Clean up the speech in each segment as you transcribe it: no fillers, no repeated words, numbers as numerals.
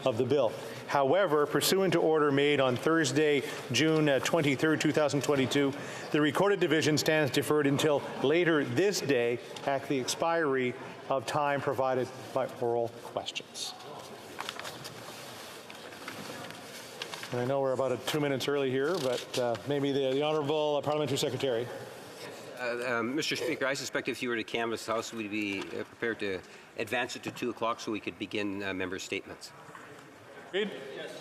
of the bill. However, pursuant to order made on Thursday, June 23, 2022, the recorded division stands deferred until later this day at the expiry of time provided by oral questions. And I know we're about 2 minutes early here, but maybe the Honourable Parliamentary Secretary. Mr. Speaker, I suspect if you were to canvass the House, we'd be prepared to advance it to 2 o'clock so we could begin member statements. Agreed? Yes.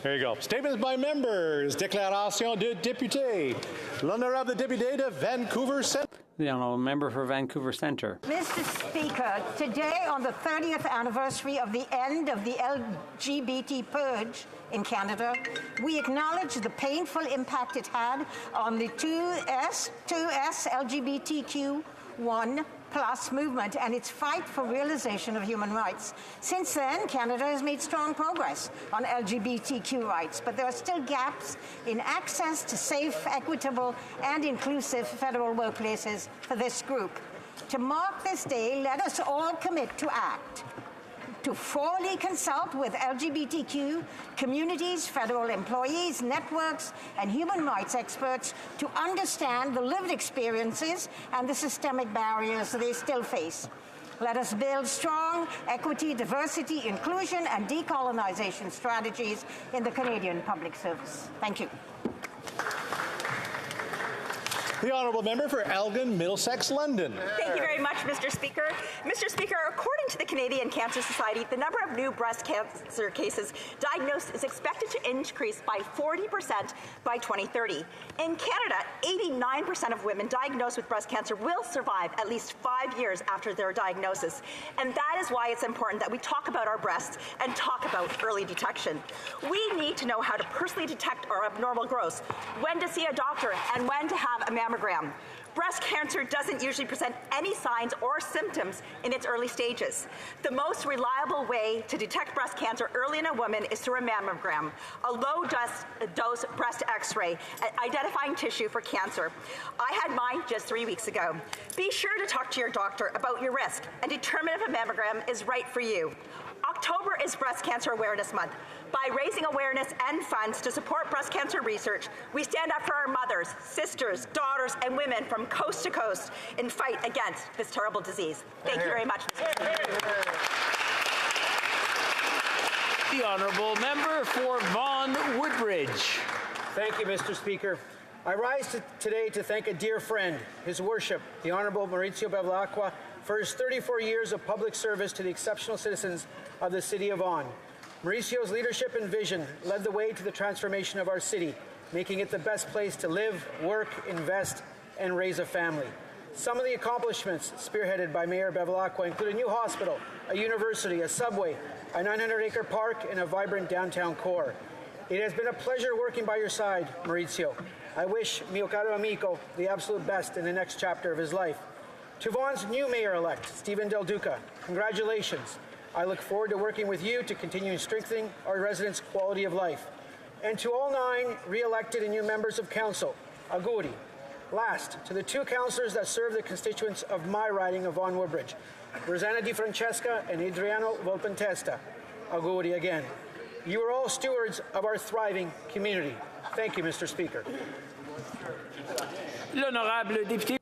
There you go. Statements by members. Déclaration de député. L'honorable député de Vancouver Centre. The honourable member for Vancouver Centre. Mr. Speaker, today on the 30th anniversary of the end of the LGBT purge in Canada, we acknowledge the painful impact it had on the 2S LGBTQ1+ movement and its fight for realization of human rights. Since then, Canada has made strong progress on LGBTQ rights, but there are still gaps in access to safe, equitable, and inclusive federal workplaces for this group. To mark this day, let us all commit to act, to fully consult with LGBTQ communities, federal employees, networks, and human rights experts to understand the lived experiences and the systemic barriers they still face. Let us build strong equity, diversity, inclusion, and decolonization strategies in the Canadian public service. Thank you. The Honourable Member for Elgin, Middlesex, London. Thank you very much, Mr. Speaker. Mr. Speaker, according to the Canadian Cancer Society, the number of new breast cancer cases diagnosed is expected to increase by 40% by 2030. In Canada, 89% of women diagnosed with breast cancer will survive at least 5 years after their diagnosis. And that is why it's important that we talk about our breasts and talk about early detection. We need to know how to personally detect our abnormal growths, when to see a doctor, and when to have a mammogram. Breast cancer doesn't usually present any signs or symptoms in its early stages. The most reliable way to detect breast cancer early in a woman is through a mammogram, a low-dose breast x-ray, identifying tissue for cancer. I had mine just 3 weeks ago. Be sure to talk to your doctor about your risk and determine if a mammogram is right for you. October is Breast Cancer Awareness Month. By raising awareness and funds to support breast cancer research, we stand up for our mothers, sisters, daughters, and women from coast to coast in fight against this terrible disease. Thank you very much, Mr. Speaker. The honourable member for Vaughan Woodbridge. Thank you, Mr. Speaker. I rise today to thank a dear friend, His Worship, the Honourable Mauricio Bevilacqua, for his 34 years of public service to the exceptional citizens of the City of Vaughan. Mauricio's leadership and vision led the way to the transformation of our city, making it the best place to live, work, invest, and raise a family. Some of the accomplishments spearheaded by Mayor Bevilacqua include a new hospital, a university, a subway, a 900-acre park, and a vibrant downtown core. It has been a pleasure working by your side, Mauricio. I wish mio caro amico the absolute best in the next chapter of his life. To Vaughan's new mayor-elect, Stephen Del Duca, congratulations. I look forward to working with you to continue strengthening our residents' quality of life. And to all 9 re-elected and new members of council, auguri. Last, to the 2 councillors that serve the constituents of my riding of Vaughan Woodbridge, Rosanna Di Francesca and Adriano Volpentesta, auguri again. You are all stewards of our thriving community. Thank you, Mr. Speaker. L'honorable député.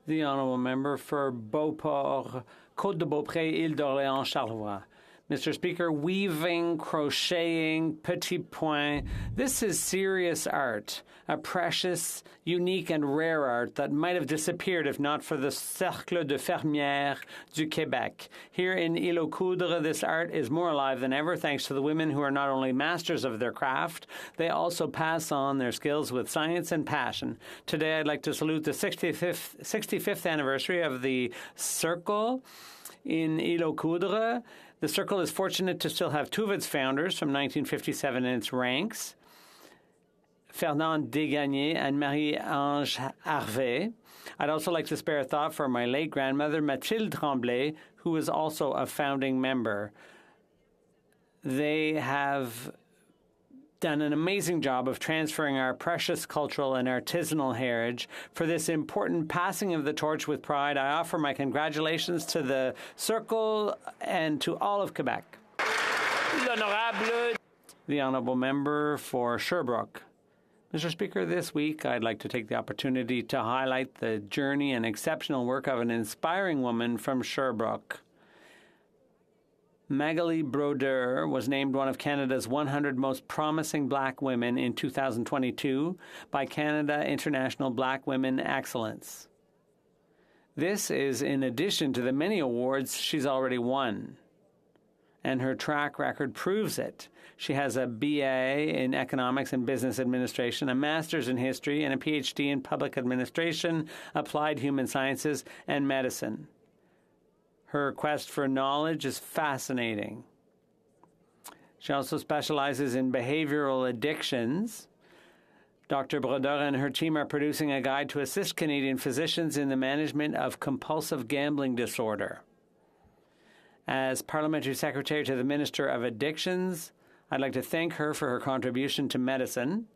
The honourable member for Beauport, Côte-de-Beaupré, Île-d'Orléans, Charlevoix. Mr. Speaker, weaving, crocheting, petit point, this is serious art, a precious, unique and rare art that might have disappeared if not for the Cercle de Fermières du Québec. Here in Île aux Coudres, this art is more alive than ever thanks to the women who are not only masters of their craft, they also pass on their skills with science and passion. Today I'd like to salute the 65th anniversary of the Circle in Île aux Coudres. The Circle is fortunate to still have 2 of its founders from 1957 in its ranks, Fernand Desgagnés and Marie-Ange Harvey. I'd also like to spare a thought for my late grandmother, Mathilde Tremblay, who was also a founding member. They have done an amazing job of transferring our precious cultural and artisanal heritage. For this important passing of the torch with pride, I offer my congratulations to the Circle and to all of Quebec. The Honourable Member for Sherbrooke. Mr. Speaker, this week I'd like to take the opportunity to highlight the journey and exceptional work of an inspiring woman from Sherbrooke. Magali Brodeur was named one of Canada's 100 most promising black women in 2022 by Canada International Black Women Excellence. This is in addition to the many awards she's already won, and her track record proves it. She has a BA in Economics and Business Administration, a Master's in History, and a PhD in Public Administration, Applied Human Sciences, and Medicine. Her quest for knowledge is fascinating. She also specializes in behavioral addictions. Dr. Brodeur and her team are producing a guide to assist Canadian physicians in the management of compulsive gambling disorder. As Parliamentary Secretary to the Minister of Addictions, I'd like to thank her for her contribution to medicine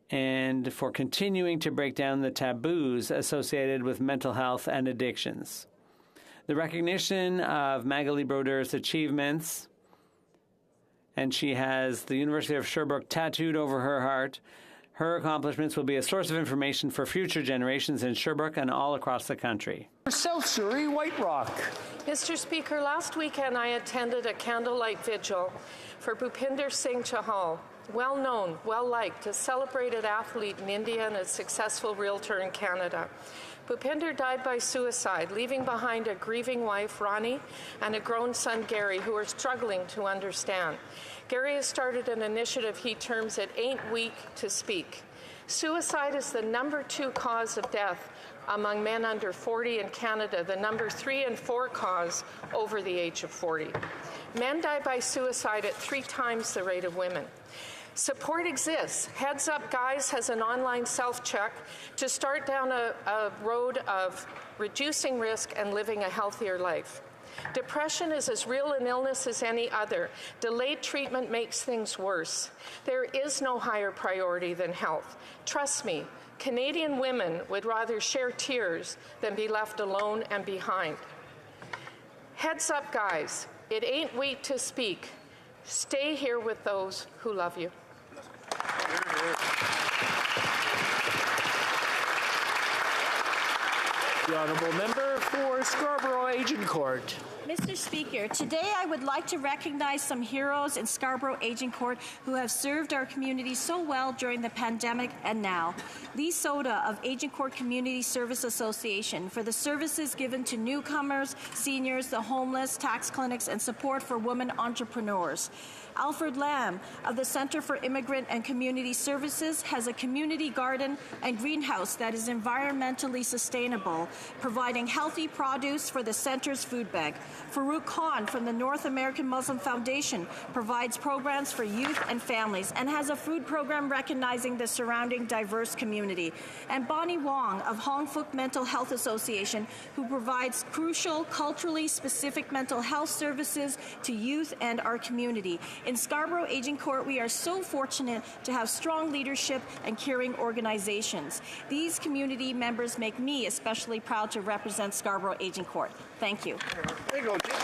and for continuing to break down the taboos associated with mental health and addictions. The recognition of Magali Brodeur's achievements, and she has the University of Sherbrooke tattooed over her heart. Her accomplishments will be a source of information for future generations in Sherbrooke and all across the country. South Surrey, White Rock. Mr. Speaker, last weekend I attended a candlelight vigil for Bhupinder Singh Chahal, well-known, well-liked, a celebrated athlete in India and a successful realtor in Canada. Bhupinder died by suicide, leaving behind a grieving wife, Rani, and a grown son, Gary, who are struggling to understand. Gary has started an initiative he terms It Ain't Weak to Speak. Suicide is the #2 cause of death among men under 40 in Canada, the #3 and 4 cause over the age of 40. Men die by suicide at 3 times the rate of women. Support exists. Heads Up Guys has an online self-check to start down a road of reducing risk and living a healthier life. Depression is as real an illness as any other. Delayed treatment makes things worse. There is no higher priority than health. Trust me, Canadian women would rather share tears than be left alone and behind. Heads Up Guys, it ain't weak to speak. Stay here with those who love you. The Honourable Member for Scarborough Agincourt. Mr. Speaker, today I would like to recognize some heroes in Scarborough Agincourt who have served our community so well during the pandemic and now. Lee Soda of Agincourt Community Service Association for the services given to newcomers, seniors, the homeless, tax clinics, and support for women entrepreneurs. Alfred Lamb of the Centre for Immigrant and Community Services has a community garden and greenhouse that is environmentally sustainable, providing healthy produce for the centre's food bank. Farouk Khan from the North American Muslim Foundation provides programs for youth and families and has a food program recognizing the surrounding diverse community. And Bonnie Wong of Hong Fook Mental Health Association, who provides crucial, culturally specific mental health services to youth and our community. In Scarborough Agincourt, we are so fortunate to have strong leadership and caring organizations. These community members make me especially proud to represent Scarborough Agincourt. Thank you. There you go, Jim.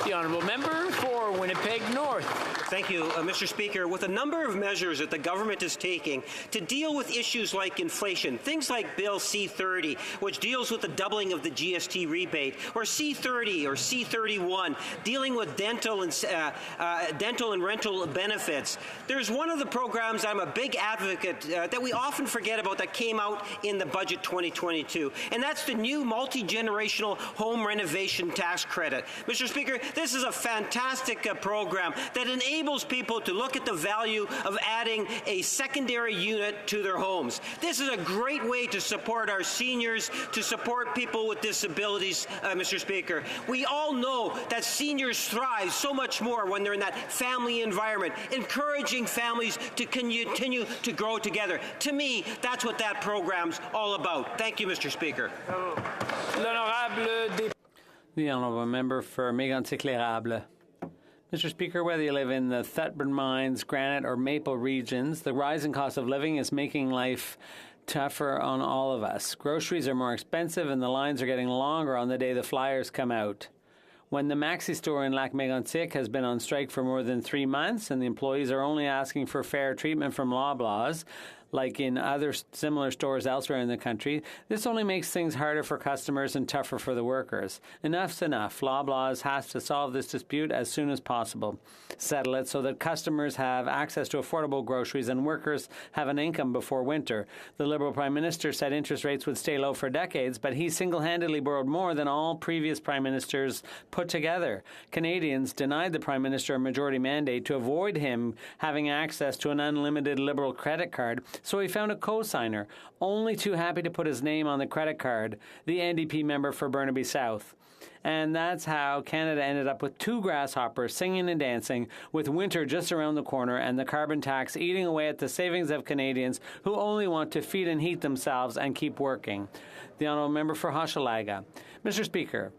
The Honourable Member for Winnipeg North. Thank you, Mr. Speaker. With a number of measures that the government is taking to deal with issues like inflation, things like Bill C-30, which deals with the doubling of the GST rebate, or C-30 or C-31, dealing with dental and rental benefits. There's one of the programs I'm a big advocate that we often forget about that came out in the budget 2022, and that's the new multi-generational home renovation tax credit. Mr. Speaker, this is a fantastic program that enables people to look at the value of adding a secondary unit to their homes. This is a great way to support our seniors, to support people with disabilities, Mr. Speaker. We all know that seniors thrive so much more when they're in that family environment, encouraging families to continue to grow together. To me, that's what that program's all about. Thank you, Mr. Speaker. The Honourable Member for Mégantic-l'Érable. Mr. Speaker, whether you live in the Thetford Mines, Granite, or Maple regions, the rising cost of living is making life tougher on all of us. Groceries are more expensive and the lines are getting longer on the day the flyers come out. When the Maxi store in Lac-Mégantic has been on strike for more than 3 months and the employees are only asking for fair treatment from Loblaws, like in other similar stores elsewhere in the country, this only makes things harder for customers and tougher for the workers. Enough's enough. Loblaws has to solve this dispute as soon as possible. Settle it so that customers have access to affordable groceries and workers have an income before winter. The Liberal Prime Minister said interest rates would stay low for decades, but he single-handedly borrowed more than all previous Prime Ministers put together. Canadians denied the Prime Minister a majority mandate to avoid him having access to an unlimited Liberal credit card, so he found a co-signer, only too happy to put his name on the credit card, the NDP member for Burnaby South. And that's how Canada ended up with 2 grasshoppers singing and dancing, with winter just around the corner and the carbon tax eating away at the savings of Canadians who only want to feed and heat themselves and keep working. The Honourable Member for Hochelaga. Mr. Speaker,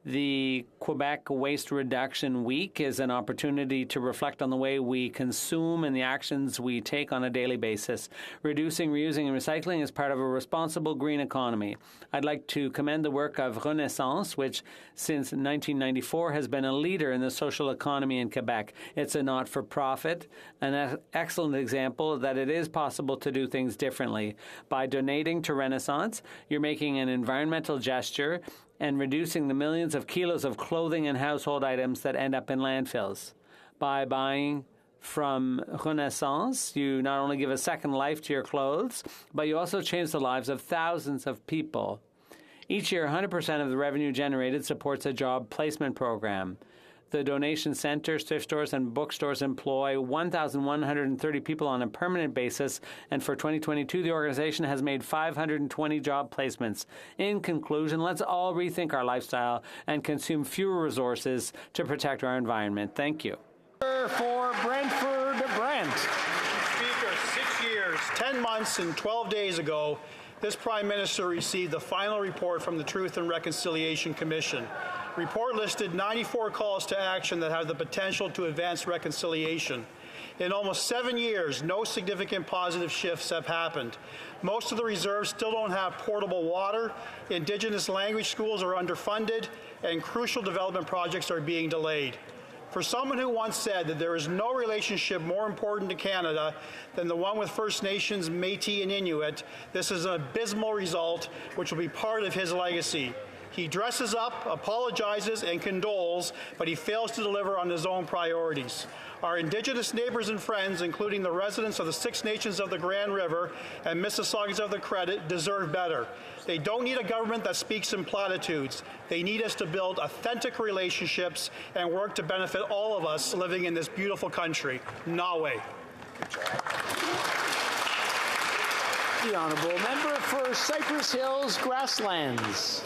the Quebec Waste Reduction Week is an opportunity to reflect on the way we consume and the actions we take on a daily basis. Reducing, reusing, and recycling is part of a responsible green economy. I'd like to commend the work of Renaissance, which since 1994 has been a leader in the social economy in Quebec. It's a not-for-profit, an excellent example that it is possible to do things differently. By donating to Renaissance, you're making an environmental gesture and reducing the millions of kilos of clothing and household items that end up in landfills. By buying from Renaissance, you not only give a second life to your clothes, but you also change the lives of thousands of people. Each year, 100% of the revenue generated supports a job placement program. The donation centers, thrift stores, and bookstores employ 1,130 people on a permanent basis, and for 2022, the organization has made 520 job placements. In conclusion, let's all rethink our lifestyle and consume fewer resources to protect our environment. Thank you. For Brentford, Brent. Speaker, 6 years, 10 months, and 12 days ago, this Prime Minister received the final report from the Truth and Reconciliation Commission. The report listed 94 calls to action that have the potential to advance reconciliation. In almost 7 years, no significant positive shifts have happened. Most of the reserves still don't have portable water, Indigenous language schools are underfunded, and crucial development projects are being delayed. For someone who once said that there is no relationship more important to Canada than the one with First Nations, Métis, and Inuit, this is an abysmal result which will be part of his legacy. He dresses up, apologizes, and condoles, but he fails to deliver on his own priorities. Our Indigenous neighbours and friends, including the residents of the Six Nations of the Grand River and Mississaugas of the Credit, deserve better. They don't need a government that speaks in platitudes. They need us to build authentic relationships and work to benefit all of us living in this beautiful country. Nawe. The Honourable Member for Cypress Hills, Grasslands.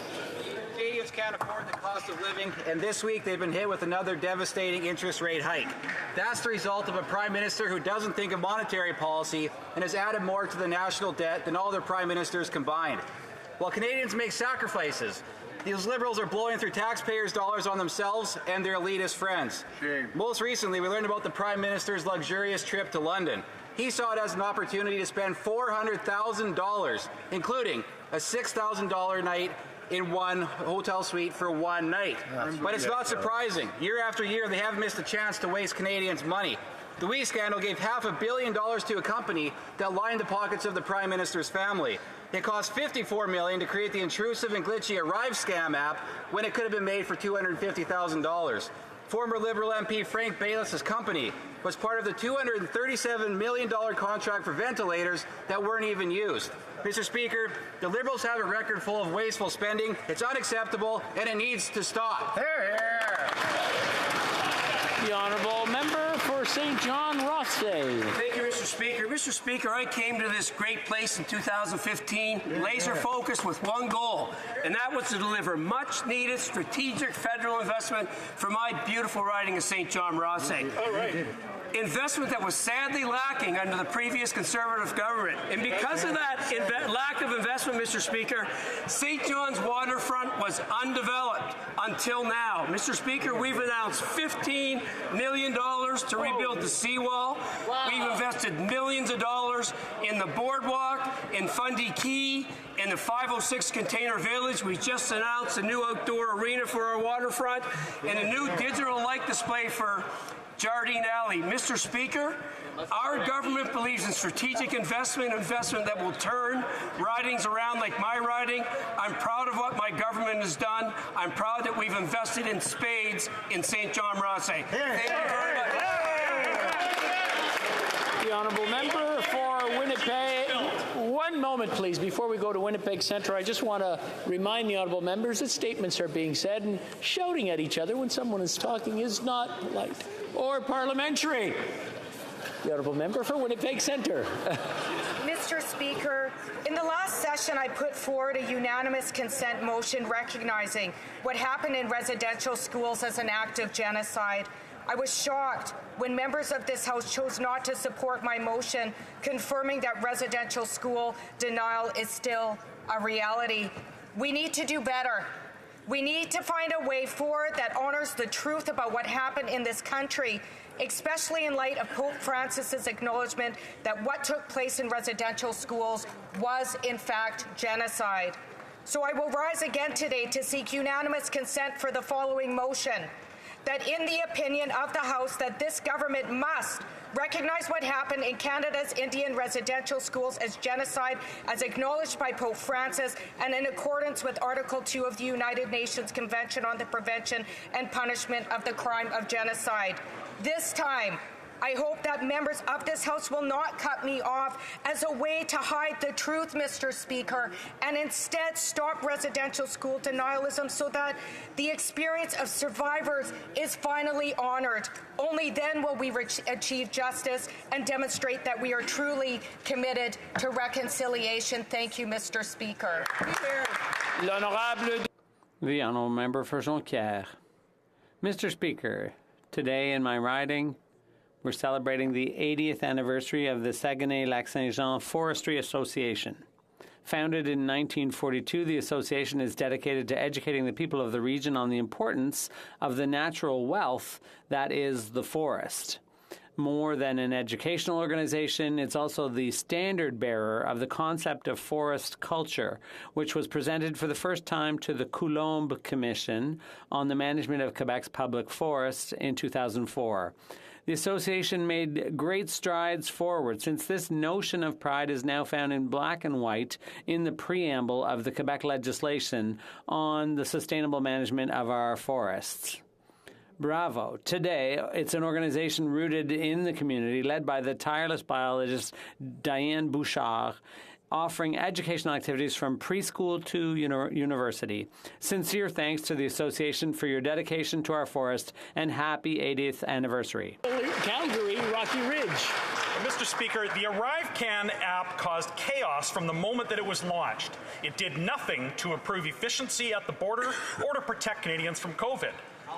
Canadians can't afford the cost of living, and this week they've been hit with another devastating interest rate hike. That's the result of a Prime Minister who doesn't think of monetary policy and has added more to the national debt than all their Prime Ministers combined. While Canadians make sacrifices, these Liberals are blowing through taxpayers' dollars on themselves and their elitist friends. Shame. Most recently, we learned about the Prime Minister's luxurious trip to London. He saw it as an opportunity to spend $400,000, including a $6,000 night in one hotel suite for one night. But it's not surprising. Year after year, they haven't missed a chance to waste Canadians' money. The WE scandal gave $500 million to a company that lined the pockets of the Prime Minister's family. It cost $54 million to create the intrusive and glitchy Arrive scam app when it could have been made for $250,000. Former Liberal MP Frank Baylis's company was part of the $237 million contract for ventilators that weren't even used. Mr. Speaker, the Liberals have a record full of wasteful spending. It's unacceptable, and it needs to stop. Hear, hear. The Honourable Member for St. John Rothsay. Thank you, Mr. Speaker. Mr. Speaker, I came to this great place in 2015, laser focused with one goal, and that was to deliver much-needed strategic federal investment for my beautiful riding of St. John Rothsay. All right. Investment that was sadly lacking under the previous Conservative government. And because of that lack of investment, Mr. Speaker, St. John's waterfront was undeveloped until now. Mr. Speaker, we've announced $15 million to rebuild the seawall. We've invested millions of dollars in the boardwalk, in Fundy Quay, in the 506 Container Village. We just announced a new outdoor arena for our waterfront and a new digital light display for Jardine Alley. Mr. Speaker, our government believes in strategic investment that will turn ridings around like my riding. I'm proud of what my government has done. I'm proud that we've invested in spades in St. John Rosse. Thank you very much. The honourable member for Winnipeg. One moment, please, before we go to Winnipeg Centre. I just want to remind the honourable members that statements are being said, and shouting at each other when someone is talking is not polite or parliamentary. The honourable member for Winnipeg Centre. Mr. Speaker, in the last session I put forward a unanimous consent motion recognizing what happened in residential schools as an act of genocide. I was shocked when members of this House chose not to support my motion, confirming that residential school denial is still a reality. We need to do better. We need to find a way forward that honors the truth about what happened in this country, especially in light of Pope Francis's acknowledgement that what took place in residential schools was, in fact, genocide. So I will rise again today to seek unanimous consent for the following motion: that in the opinion of the House, that this government must recognize what happened in Canada's Indian residential schools as genocide, as acknowledged by Pope Francis, and in accordance with Article 2 of the United Nations Convention on the Prevention and Punishment of the Crime of Genocide. This time, I hope that members of this House will not cut me off as a way to hide the truth, Mr. Speaker, and instead stop residential school denialism so that the experience of survivors is finally honored. Only then will we achieve justice and demonstrate that we are truly committed to reconciliation. Thank you, Mr. Speaker. The honourable member for Jonquière. Mr. Speaker, today in my riding, we're celebrating the 80th anniversary of the Saguenay-Lac-Saint-Jean Forestry Association. Founded in 1942, the association is dedicated to educating the people of the region on the importance of the natural wealth that is the forest. More than an educational organization, it's also the standard bearer of the concept of forest culture, which was presented for the first time to the Coulombe Commission on the Management of Quebec's Public Forests in 2004. The association made great strides forward, since this notion of pride is now found in black and white in the preamble of the Quebec legislation on the sustainable management of our forests. Bravo. Today, it's an organization rooted in the community, led by the tireless biologist Diane Bouchard, offering educational activities from preschool to university. Sincere thanks to the association for your dedication to our forest, and happy 80th anniversary. Calgary, Rocky Ridge. Mr. Speaker, the ArriveCan app caused chaos from the moment that it was launched. It did nothing to improve efficiency at the border or to protect Canadians from COVID.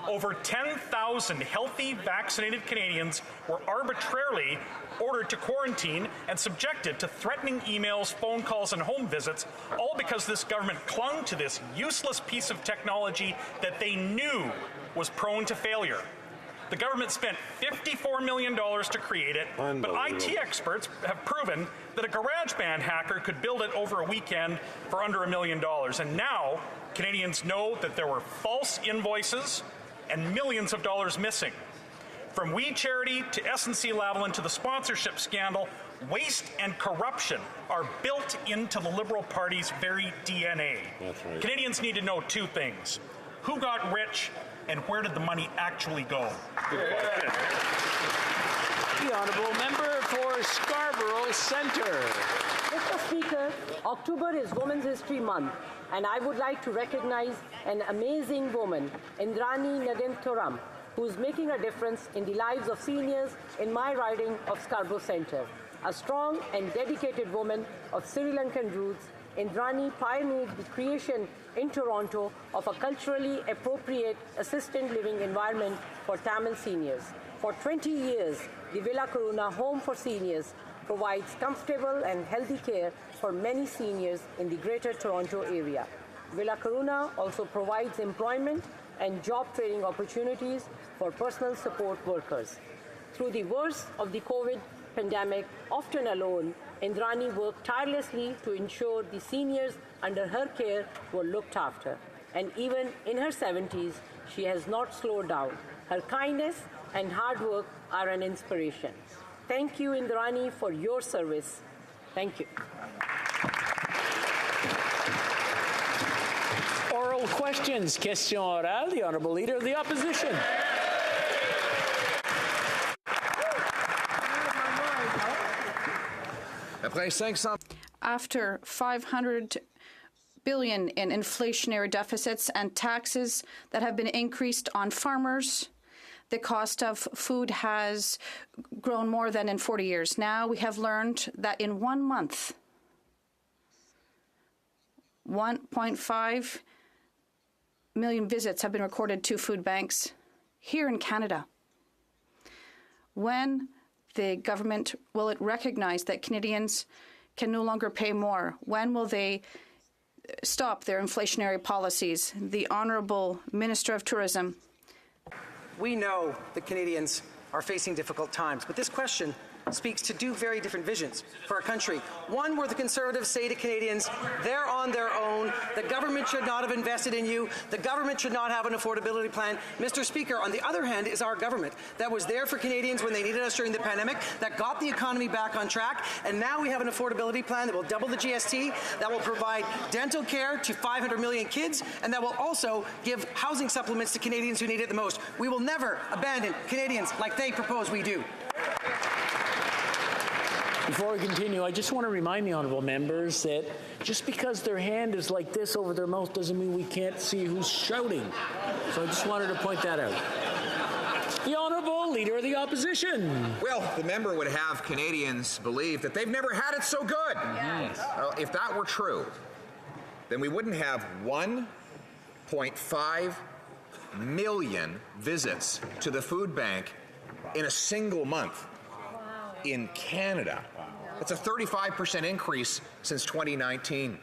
Over 10,000 healthy, vaccinated Canadians were arbitrarily ordered to quarantine and subjected to threatening emails, phone calls, and home visits, all because this government clung to this useless piece of technology that they knew was prone to failure. The government spent $54 million to create it, but IT experts have proven that a GarageBand hacker could build it over a weekend for under $1 million. And now Canadians know that there were false invoices and millions of dollars missing. From We Charity to SNC-Lavalin to the sponsorship scandal, waste and corruption are built into the Liberal Party's very DNA. That's right. Canadians need to know two things: who got rich and where did the money actually go? The honourable member for Scarborough Centre. Mr. Speaker, October is Women's History Month, and I would like to recognize an amazing woman, Indrani Nagin-Thoram, who is making a difference in the lives of seniors in my riding of Scarborough Centre. A strong and dedicated woman of Sri Lankan roots, Indrani pioneered the creation in Toronto of a culturally appropriate assisted living environment for Tamil seniors. For 20 years, the Villa Corona Home for Seniors provides comfortable and healthy care for many seniors in the Greater Toronto area. Villa Corona also provides employment and job training opportunities for personal support workers. Through the worst of the COVID pandemic, often alone, Indrani worked tirelessly to ensure the seniors under her care were looked after. And even in her 70s, she has not slowed down. Her kindness and hard work are an inspiration. Thank you, Indrani, for your service. Thank you. Oral questions. Question orale. The Honourable Leader of the Opposition. After 500 billion in inflationary deficits and taxes that have been increased on farmers, the cost of food has grown more than in 40 years. Now we have learned that in 1 month, 1.5 million visits have been recorded to food banks here in Canada. When the government will it recognize that Canadians can no longer pay more? When will they stop their inflationary policies? The Honourable Minister of Tourism. We know that Canadians are facing difficult times, but this question speaks to two very different visions for our country. One where the Conservatives say to Canadians, they're on their own, the government should not have invested in you, the government should not have an affordability plan. Mr. Speaker, on the other hand is our government that was there for Canadians when they needed us during the pandemic, that got the economy back on track, and now we have an affordability plan that will double the GST, that will provide dental care to 500 million kids, and that will also give housing supplements to Canadians who need it the most. We will never abandon Canadians like they propose we do. Before we continue, I just want to remind the honourable members that just because their hand is like this over their mouth doesn't mean we can't see who's shouting. So I just wanted to point that out. The Honourable Leader of the Opposition. Well, the member would have Canadians believe that they've never had it so good. Yes. If that were true, then we wouldn't have 1.5 million visits to the food bank in a single month in Canada. That's a 35% increase since 2019.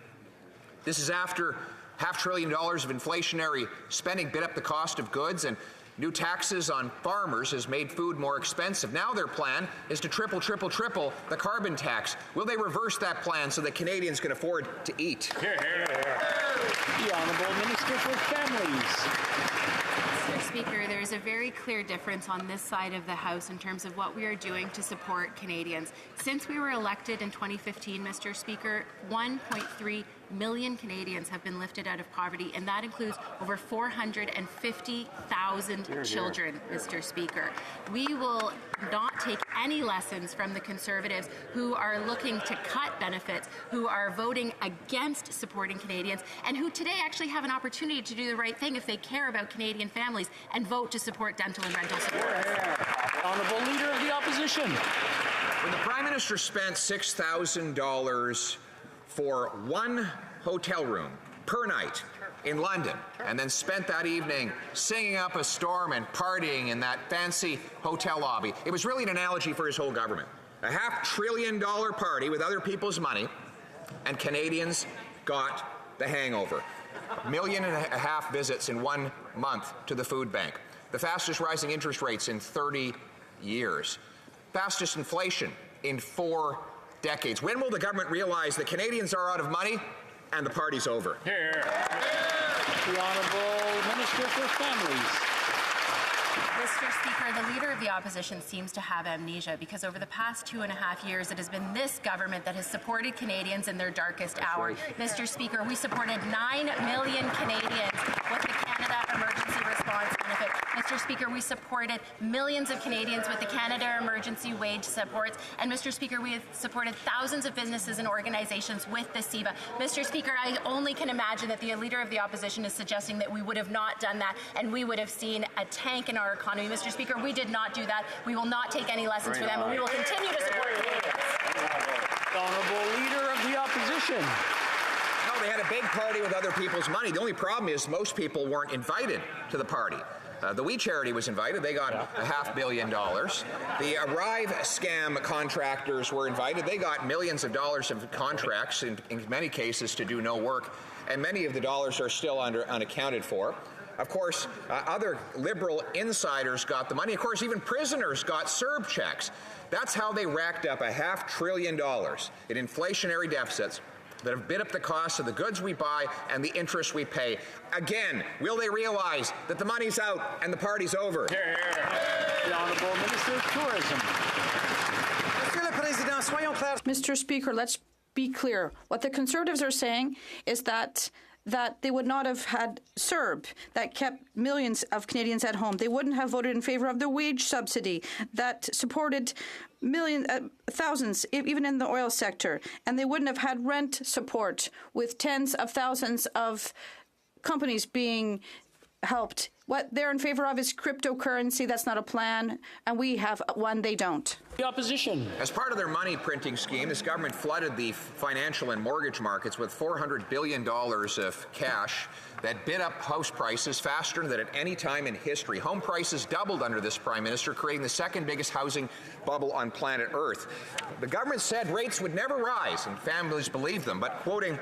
This is after $500 billion of inflationary spending bid up the cost of goods, and new taxes on farmers has made food more expensive. Now their plan is to triple the carbon tax. Will they reverse that plan so that Canadians can afford to eat? The Honourable Minister for Families. Mr. Speaker, there is a very clear difference on this side of the House in terms of what we are doing to support Canadians. Since we were elected in 2015, Mr. Speaker, 1.3 million Canadians have been lifted out of poverty, and that includes over 450,000 children, Mr. Speaker. We will not take any lessons from the Conservatives who are looking to cut benefits, who are voting against supporting Canadians, and who today actually have an opportunity to do the right thing if they care about Canadian families and vote to support dental and rental support. Honourable Leader of the Opposition. When the Prime Minister spent $6,000 for one hotel room per night in London, and then spent that evening singing up a storm and partying in that fancy hotel lobby, it was really an analogy for his whole government. A $500 billion party with other people's money, and Canadians got the hangover. 1.5 million visits in 1 month to the food bank. The fastest rising interest rates in 30 years. Fastest inflation in 4 decades. When will the government realize that Canadians are out of money and the party's over? Here. The Honourable Minister for Families. Mr. Speaker, the Leader of the Opposition seems to have amnesia because over the past 2.5 years, it has been this government that has supported Canadians in their darkest hour. Mr. Speaker, we supported 9 million Canadians with the Canada Emergency Response Benefit. Mr. Speaker, we supported millions of Canadians with the Canada Emergency Wage Supports. And Mr. Speaker, we have supported thousands of businesses and organizations with the CEBA. Mr. Speaker, I only can imagine that the Leader of the Opposition is suggesting that we would have not done that and we would have seen a tank in our economy. Mr. Speaker, we did not do that. We will not take any lessons from them, and we will continue to support Canadians. The Honourable Leader of the Opposition. No, they had a big party with other people's money. The only problem is most people weren't invited to the party. The We Charity was invited. They got $500 million. The Arrive scam contractors were invited. They got millions of dollars of contracts, in many cases to do no work, and many of the dollars are still unaccounted for. Of course, other Liberal insiders got the money. Of course, even prisoners got CERB checks. That's how they racked up $500 billion in inflationary deficits that have bid up the cost of the goods we buy and the interest we pay. Again, will they realize that the money's out and the party's over? Hear, hear. The Honourable Minister of Tourism. Mr. Speaker, let's be clear. What the Conservatives are saying is that they would not have had CERB that kept millions of Canadians at home. They wouldn't have voted in favour of the wage subsidy that supported thousands, even in the oil sector. And they wouldn't have had rent support with tens of thousands of companies being helped. What they're in favour of is cryptocurrency. That's not a plan. And we have one, they don't. The opposition. As part of their money printing scheme, this government flooded the financial and mortgage markets with $400 billion of cash that bid up house prices faster than at any time in history. Home prices doubled under this Prime Minister, creating the second biggest housing bubble on planet Earth. The government said rates would never rise, and families believed them, but quoting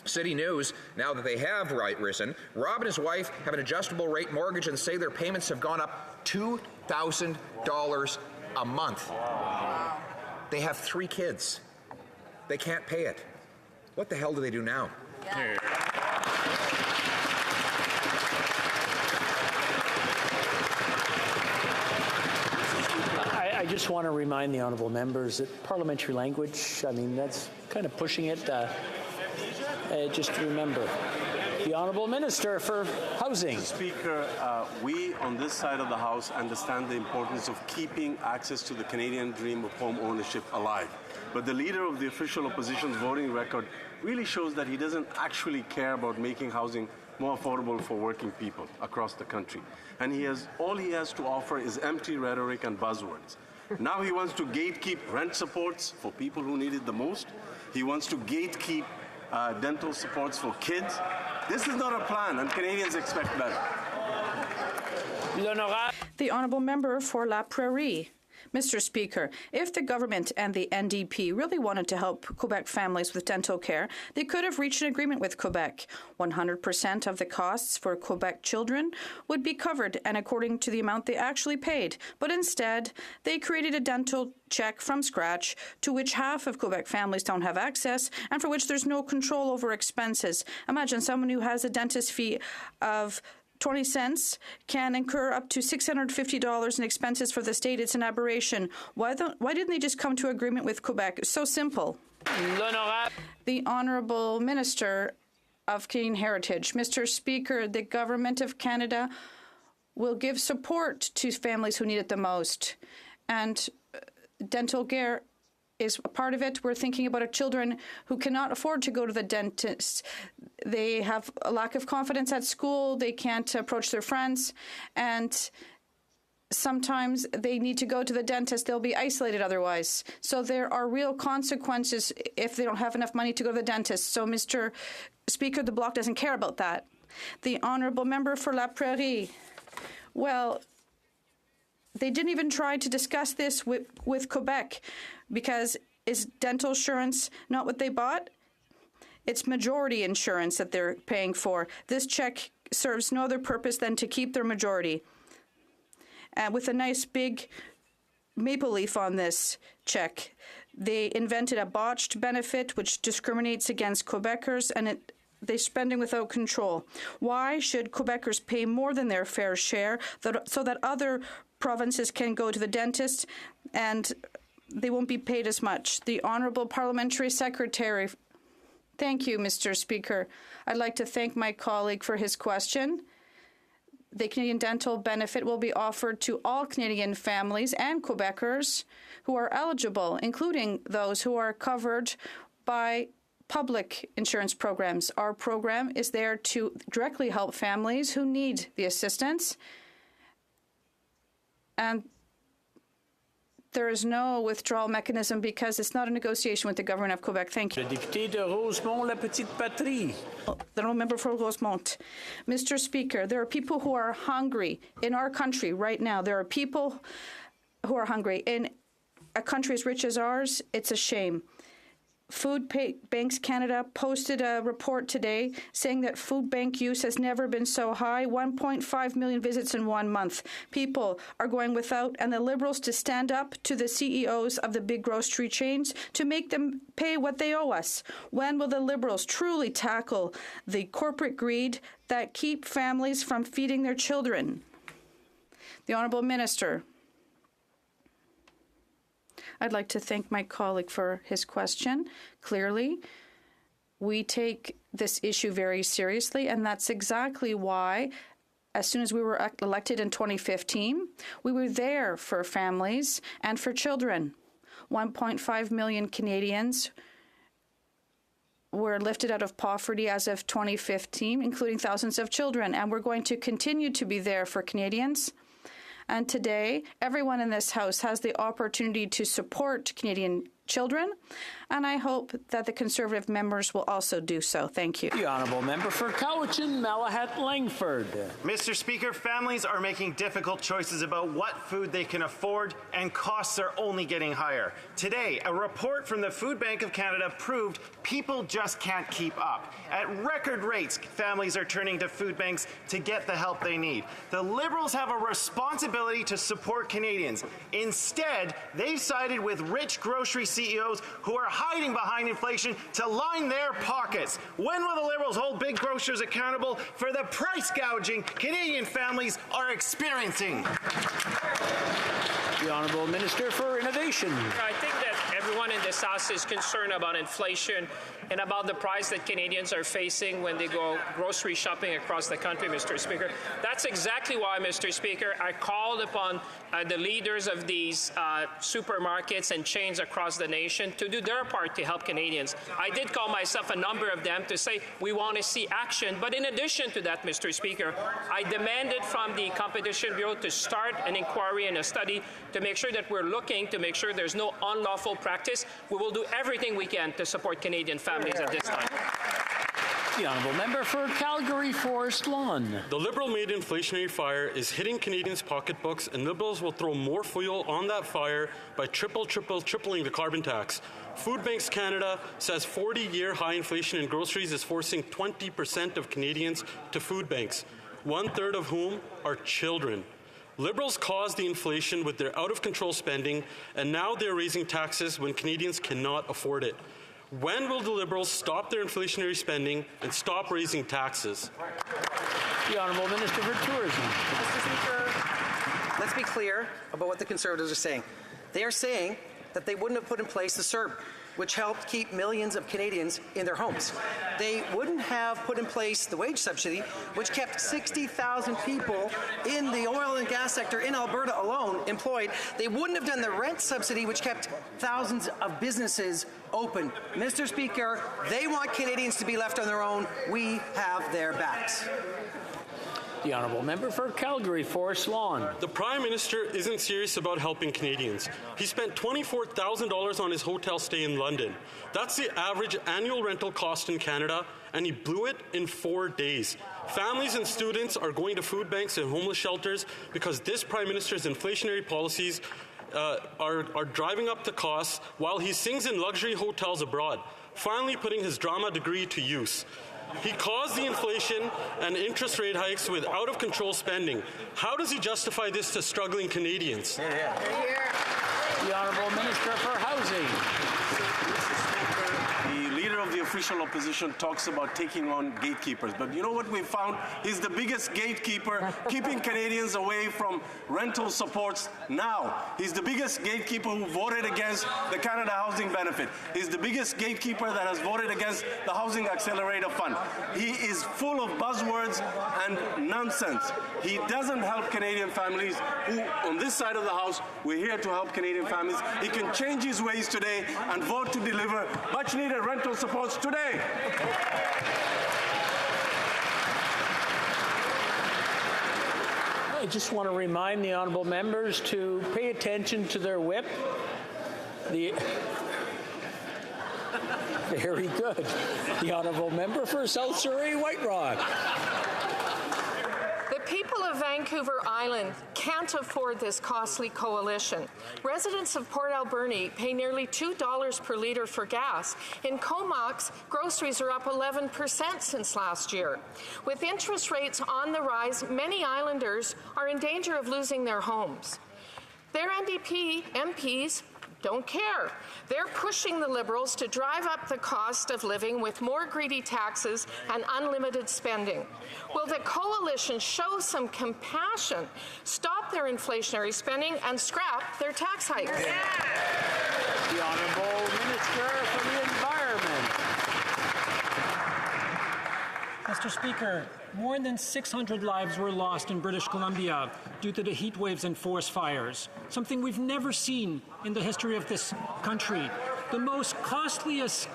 City News, now that they have risen, Rob and his wife have an adjustable rate mortgage and say their payments have gone up $2,000 a month. Wow. They have 3 kids. They can't pay it. What the hell do they do now? Yeah. I just want to remind the honourable members that parliamentary language, I mean, that's kind of pushing it. Just remember, the Honourable Minister for Housing. Mr. Speaker, we on this side of the House understand the importance of keeping access to the Canadian dream of home ownership alive. But the leader of the official opposition's voting record really shows that he doesn't actually care about making housing more affordable for working people across the country. And all he has to offer is empty rhetoric and buzzwords. Now he wants to gatekeep rent supports for people who need it the most. He wants to gatekeep dental supports for kids. This is not a plan, and Canadians expect better. The Honourable Member for La Prairie. Mr. Speaker, if the government and the NDP really wanted to help Quebec families with dental care, they could have reached an agreement with Quebec. 100% of the costs for Quebec children would be covered, and according to the amount they actually paid. But instead, they created a dental check from scratch to which half of Quebec families don't have access and for which there's no control over expenses. Imagine someone who has a dentist fee of 20 cents can incur up to $650 in expenses for the state. It's an aberration. Why didn't they just come to agreement with Quebec? It's so simple. The Honourable Minister of Canadian Heritage. Mr. Speaker, the Government of Canada will give support to families who need it the most. And dental care is a part of it. We're thinking about children who cannot afford to go to the dentist. They have a lack of confidence at school. They can't approach their friends. And sometimes they need to go to the dentist. They'll be isolated otherwise. So there are real consequences if they don't have enough money to go to the dentist. So, Mr. Speaker, the Bloc doesn't care about that. The Honourable Member for La Prairie. Well, they didn't even try to discuss this with Quebec, because is dental insurance not what they bought? It's majority insurance that they're paying for. This check serves no other purpose than to keep their majority. With a nice big maple leaf on this check, they invented a botched benefit which discriminates against Quebecers, and they're spending without control. Why should Quebecers pay more than their fair share so that other provinces can go to the dentist and they won't be paid as much? The Honourable Parliamentary Secretary. Thank you, Mr. Speaker. I'd like to thank my colleague for his question. The Canadian dental benefit will be offered to all Canadian families and Quebecers who are eligible, including those who are covered by public insurance programs. Our program is there to directly help families who need the assistance. And there is no withdrawal mechanism because it's not a negotiation with the government of Quebec. Thank you. Le député de Rosemont, la petite patrie. The member for Rosemont. Mr. Speaker, there are people who are hungry in our country right now. There are people who are hungry. In a country as rich as ours, it's a shame. Food Banks Canada posted a report today saying that food bank use has never been so high, 1.5 million visits in 1 month. People are going without, and the Liberals to stand up to the CEOs of the big grocery chains to make them pay what they owe us. When will the Liberals truly tackle the corporate greed that keep families from feeding their children? The Honourable Minister. I'd like to thank my colleague for his question. Clearly, we take this issue very seriously, and that's exactly why, as soon as we were elected in 2015, we were there for families and for children. 1.5 million Canadians were lifted out of poverty as of 2015, including thousands of children, and we're going to continue to be there for Canadians. And today, everyone in this House has the opportunity to support Canadian children, and I hope that the Conservative members will also do so. Thank you. The Honourable Member for Cowichan, Malahat, Langford. Mr. Speaker, families are making difficult choices about what food they can afford, and costs are only getting higher. Today, a report from the Food Bank of Canada proved people just can't keep up. At record rates, families are turning to food banks to get the help they need. The Liberals have a responsibility to support Canadians. Instead, they've sided with rich grocery CEOs who are hiding behind inflation to line their pockets. When will the Liberals hold big grocers accountable for the price gouging Canadian families are experiencing? The Honourable Minister for Innovation. I think that everyone in this House is concerned about inflation and about the price that Canadians are facing when they go grocery shopping across the country, Mr. Speaker. That's exactly why, Mr. Speaker, I called upon the leaders of these supermarkets and chains across the nation to do their part to help Canadians. I did call myself a number of them to say we want to see action. But in addition to that, Mr. Speaker, I demanded from the Competition Bureau to start an inquiry and a study to make sure that we're looking to make sure there's no unlawful practice. We will do everything we can to support Canadian families at this time. The Honourable Member for Calgary Forest Lawn. The Liberal-made inflationary fire is hitting Canadians' pocketbooks, and Liberals will throw more fuel on that fire by tripling the carbon tax. Food Banks Canada says 40-year high inflation in groceries is forcing 20% of Canadians to food banks, 1/3 of whom are children. Liberals caused the inflation with their out-of-control spending, and now they're raising taxes when Canadians cannot afford it. When will the Liberals stop their inflationary spending and stop raising taxes? The Honourable Minister for Tourism. Mr. Speaker, let's be clear about what the Conservatives are saying. They are saying that they wouldn't have put in place the CERB, which helped keep millions of Canadians in their homes. They wouldn't have put in place the wage subsidy, which kept 60,000 people in the oil and gas sector in Alberta alone employed. They wouldn't have done the rent subsidy, which kept thousands of businesses open. Mr. Speaker, they want Canadians to be left on their own. We have their backs. The Honourable Member for Calgary Forest Lawn. The Prime Minister isn't serious about helping Canadians. He spent $24,000 on his hotel stay in London. That's the average annual rental cost in Canada, and he blew it in 4 days. Families and students are going to food banks and homeless shelters because this Prime Minister's inflationary policies are driving up the costs while he sings in luxury hotels abroad, finally putting his drama degree to use. He caused the inflation and interest rate hikes with out-of-control spending. How does he justify this to struggling Canadians? The Honourable Minister for Housing. The leader of the official opposition talks about taking on gatekeepers, but you know what we found? He's the biggest gatekeeper keeping Canadians away from rental supports now. He's the biggest gatekeeper who voted against the Canada Housing Benefit. He's the biggest gatekeeper that has voted against the Housing Accelerator Fund. He is full of buzzwords and nonsense. He doesn't help Canadian families who, on this side of the House, we're here to help Canadian families. He can change his ways today and vote to deliver much-needed rental supports today. I just want to remind the honourable members to pay attention to their whip. Very good. The honourable member for South Surrey, White Rock. The people of Vancouver Vancouver Island can't afford this costly coalition. Residents of Port Alberni pay nearly $2 per litre for gas. In Comox, groceries are up 11% since last year. With interest rates on the rise, many islanders are in danger of losing their homes. Their NDP MPs don't care. They're pushing the Liberals to drive up the cost of living with more greedy taxes and unlimited spending. Will the coalition show some compassion, stop their inflationary spending, and scrap their tax hikes? The Honourable Minister for the Environment. Mr. Speaker, more than 600 lives were lost in British Columbia due to the heat waves and forest fires, something we've never seen in the history of this country. The most costliest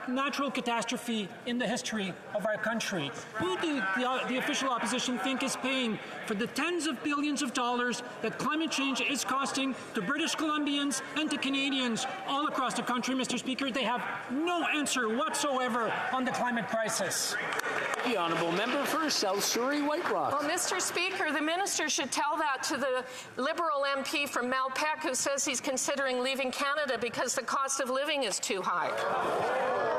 natural catastrophe in the history of our country. Who do the official opposition think is paying for the tens of billions of dollars that climate change is costing to British Columbians and to Canadians all across the country, Mr. Speaker? They have no answer whatsoever on the climate crisis. The Honourable Member for South Surrey White Rock. Well, Mr. Speaker, the minister should tell that to the Liberal MP from Malpeque who says he's considering leaving Canada because the cost of living is too high.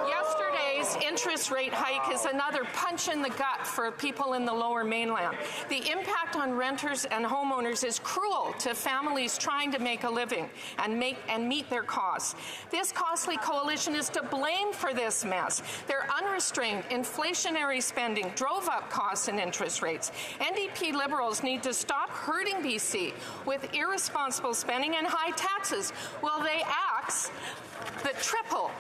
Yesterday's interest rate hike is another punch in the gut for people in the Lower Mainland. The impact on renters and homeowners is cruel to families trying to make a living and meet their costs. This costly coalition is to blame for this mess. Their unrestrained inflationary spending drove up costs and interest rates. NDP Liberals need to stop hurting BC with irresponsible spending and high taxes while they axe the triple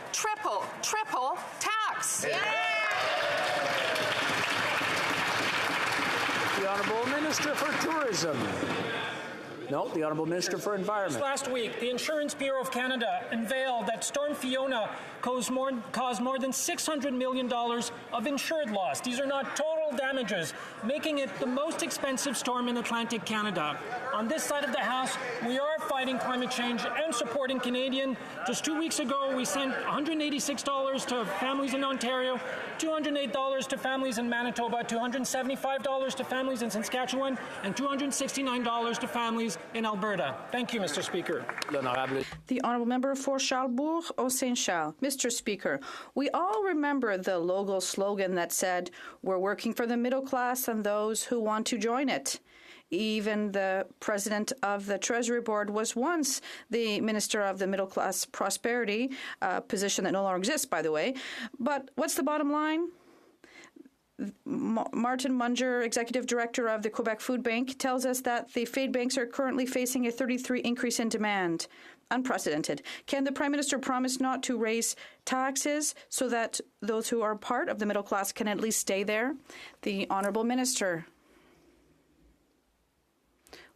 tax. The Honourable Minister for Tourism. No, the Honourable Minister for Environment. Last week, the Insurance Bureau of Canada unveiled that Storm Fiona caused more than $600 million of insured loss. These are not total damages, making it the most expensive storm in Atlantic Canada. On this side of the House, we are fighting climate change and supporting Canadian. Just 2 weeks ago, we sent $186 to families in Ontario, $208 to families in Manitoba, $275 to families in Saskatchewan, and $269 to families in Alberta. Thank you, Mr. Speaker. The Honourable Member for Charlebourg au Saint-Charles. Mr. Speaker, we all remember the logo slogan that said, "We're working for the middle class and those who want to join it." Even the president of the Treasury Board was once the Minister of the Middle Class Prosperity, a position that no longer exists, by the way. But what's the bottom line? Martin Munger, Executive Director of the Quebec Food Bank, tells us that the food banks are currently facing a 33% increase in demand. Unprecedented. Can the Prime Minister promise not to raise taxes so that those who are part of the middle class can at least stay there? The Honourable Minister.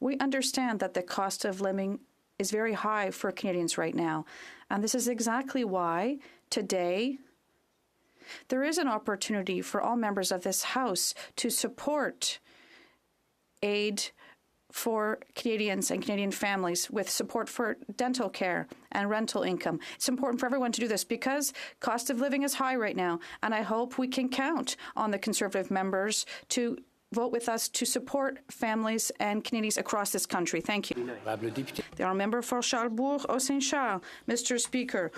We understand that the cost of living is very high for Canadians right now, and this is exactly why today there is an opportunity for all members of this House to support aid for Canadians and Canadian families with support for dental care and rental income. It's important for everyone to do this because cost of living is high right now, and I hope we can count on the Conservative members to vote with us to support families and Canadians across this country. Thank you. The Honourable Member for Charlebourg au Saint-Charles. Mr. Speaker,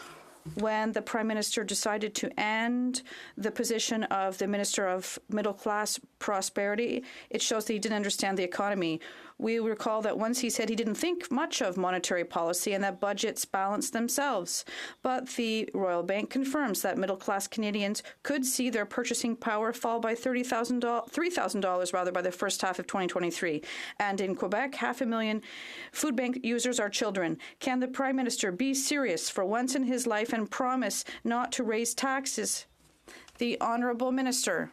when the Prime Minister decided to end the position of the Minister of Middle Class Prosperity, it shows that he didn't understand the economy. We recall that once he said he didn't think much of monetary policy and that budgets balance themselves. But the Royal Bank confirms that middle-class Canadians could see their purchasing power fall by $3,000 by the first half of 2023. And in Quebec, 500,000 food bank users are children. Can the Prime Minister be serious for once in his life and promise not to raise taxes? The Honourable Minister.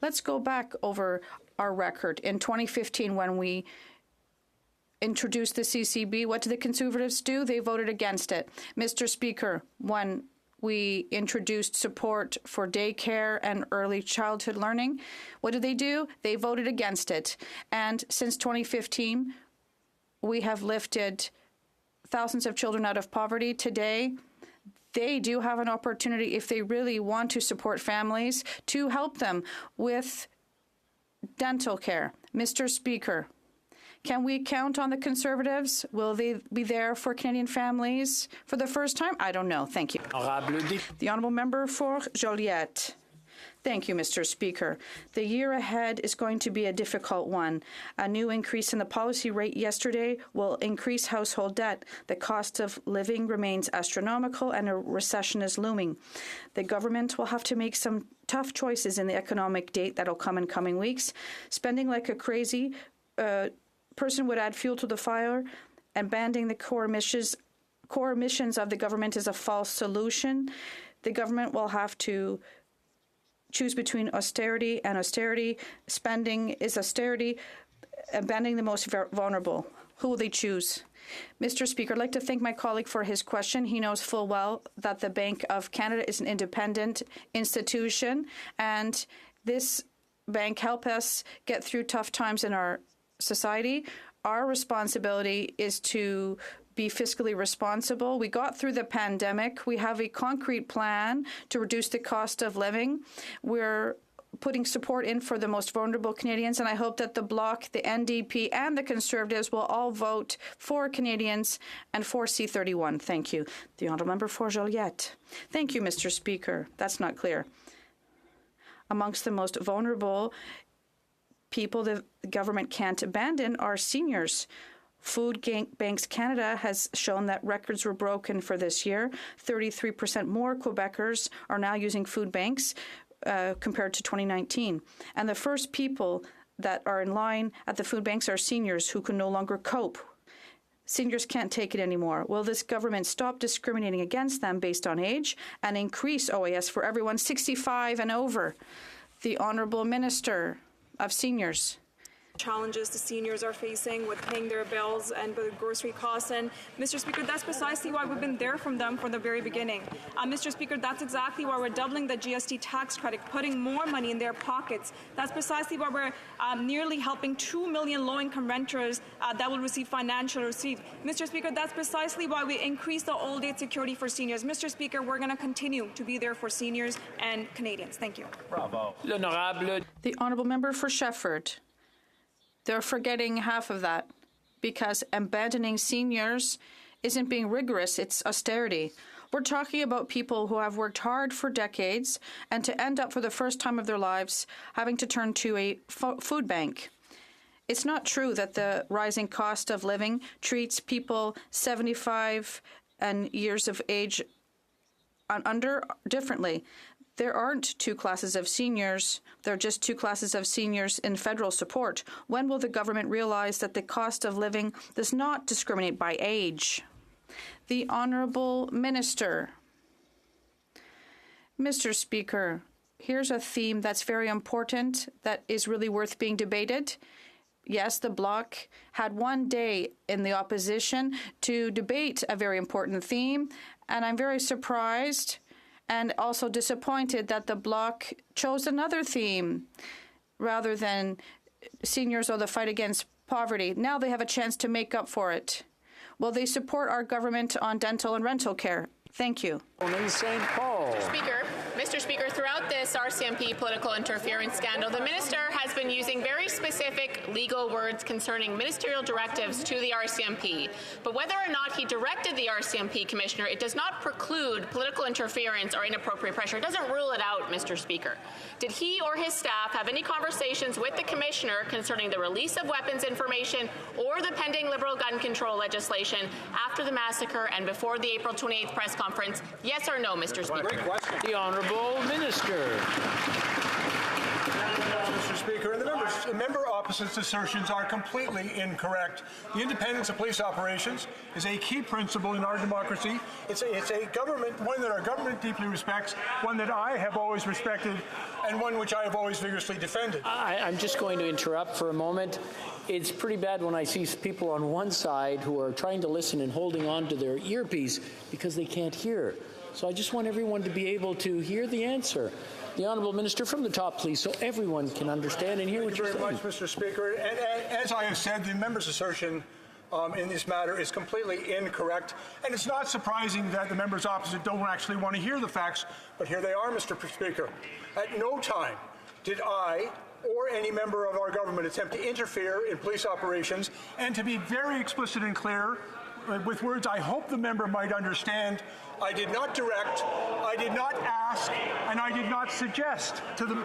Let's go back over our record. In 2015, when we introduced the CCB, what did the Conservatives do? They voted against it. Mr. Speaker, when we introduced support for daycare and early childhood learning, what did they do? They voted against it. And since 2015, we have lifted thousands of children out of poverty. Today, they do have an opportunity, if they really want to support families, to help them with dental care. Mr. Speaker, can we count on the Conservatives? Will they be there for Canadian families for the first time? I don't know. Thank you. The Honourable Member for Joliette. Thank you, Mr. Speaker. The year ahead is going to be a difficult one. A new increase in the policy rate yesterday will increase household debt. The cost of living remains astronomical and a recession is looming. The government will have to make some tough choices in the economic date that will come in coming weeks. Spending like a crazy person would add fuel to the fire, and banning the core emissions of the government is a false solution. The government will have to choose between austerity and austerity. Spending is austerity, abandoning the most vulnerable. Who will they choose? Mr. Speaker, I'd like to thank my colleague for his question. He knows full well that the Bank of Canada is an independent institution, and this bank helped us get through tough times in our society. Our responsibility is to be fiscally responsible. We got through the pandemic. We have a concrete plan to reduce the cost of living. We're putting support in for the most vulnerable Canadians, and I hope that the Bloc, the NDP, and the Conservatives will all vote for Canadians and for C-31. Thank you. The Honourable Member for Joliette. Thank you, Mr. Speaker. That's not clear. Amongst the most vulnerable people the government can't abandon are seniors. Food Banks Canada has shown that records were broken for this year. 33% more Quebecers are now using food banks compared to 2019. And the first people that are in line at the food banks are seniors who can no longer cope. Seniors can't take it anymore. Will this government stop discriminating against them based on age and increase OAS for everyone 65 and over? The Honourable Minister of Seniors. Challenges the seniors are facing with paying their bills and the grocery costs. And Mr. Speaker, that's precisely why we've been there from them from the very beginning. Mr. Speaker, that's exactly why we're doubling the GST tax credit, putting more money in their pockets. That's precisely why we're nearly helping 2 million low-income renters that will receive financial relief. Mr. Speaker, that's precisely why we increased the old age security for seniors. Mr. Speaker, we're going to continue to be there for seniors and Canadians. Thank you. Bravo. The Honourable Member for Shefford. They're forgetting half of that because abandoning seniors isn't being rigorous, it's austerity. We're talking about people who have worked hard for decades and to end up for the first time of their lives having to turn to a food bank. It's not true that the rising cost of living treats people 75 and years of age under differently. There aren't two classes of seniors. There are just two classes of seniors in federal support. When will the government realize that the cost of living does not discriminate by age? The Honourable Minister. Mr. Speaker, here's a theme that's very important, that is really worth being debated. Yes, the Bloc had one day in the opposition to debate a very important theme, and I'm very surprised and also disappointed that the Bloc chose another theme rather than seniors or the fight against poverty. Now they have a chance to make up for it. Will they support our government on dental and rental care? Thank you. In St. Paul. Mr. Speaker, throughout this RCMP political interference scandal, the minister has been using very specific legal words concerning ministerial directives to the RCMP. But whether or not he directed the RCMP commissioner, it does not preclude political interference or inappropriate pressure. It doesn't rule it out, Mr. Speaker. Did he or his staff have any conversations with the commissioner concerning the release of weapons information or the pending Liberal gun control legislation after the massacre and before the April 28th press conference? Yes or no, Mr. Speaker? Great question. The Honourable Minister. Mr. Speaker, and the member opposite's assertions are completely incorrect. The independence of police operations is a key principle in our democracy. It's a government, one that our government deeply respects, one that I have always respected, and one which I have always vigorously defended. I'm just going to interrupt for a moment. It's pretty bad when I see people on one side who are trying to listen and holding on to their earpiece because they can't hear. So I just want everyone to be able to hear the answer. The Honourable Minister, from the top, please, so everyone can understand and hear what you're saying. Thank you very much, Mr. Speaker. And as I have said, the member's assertion in this matter is completely incorrect. And it's not surprising that the members opposite don't actually want to hear the facts, but here they are, Mr. Speaker. At no time did I or any member of our government attempt to interfere in police operations, and to be very explicit and clear, with words I hope the member might understand, I did not direct, I did not ask, and I did not suggest to the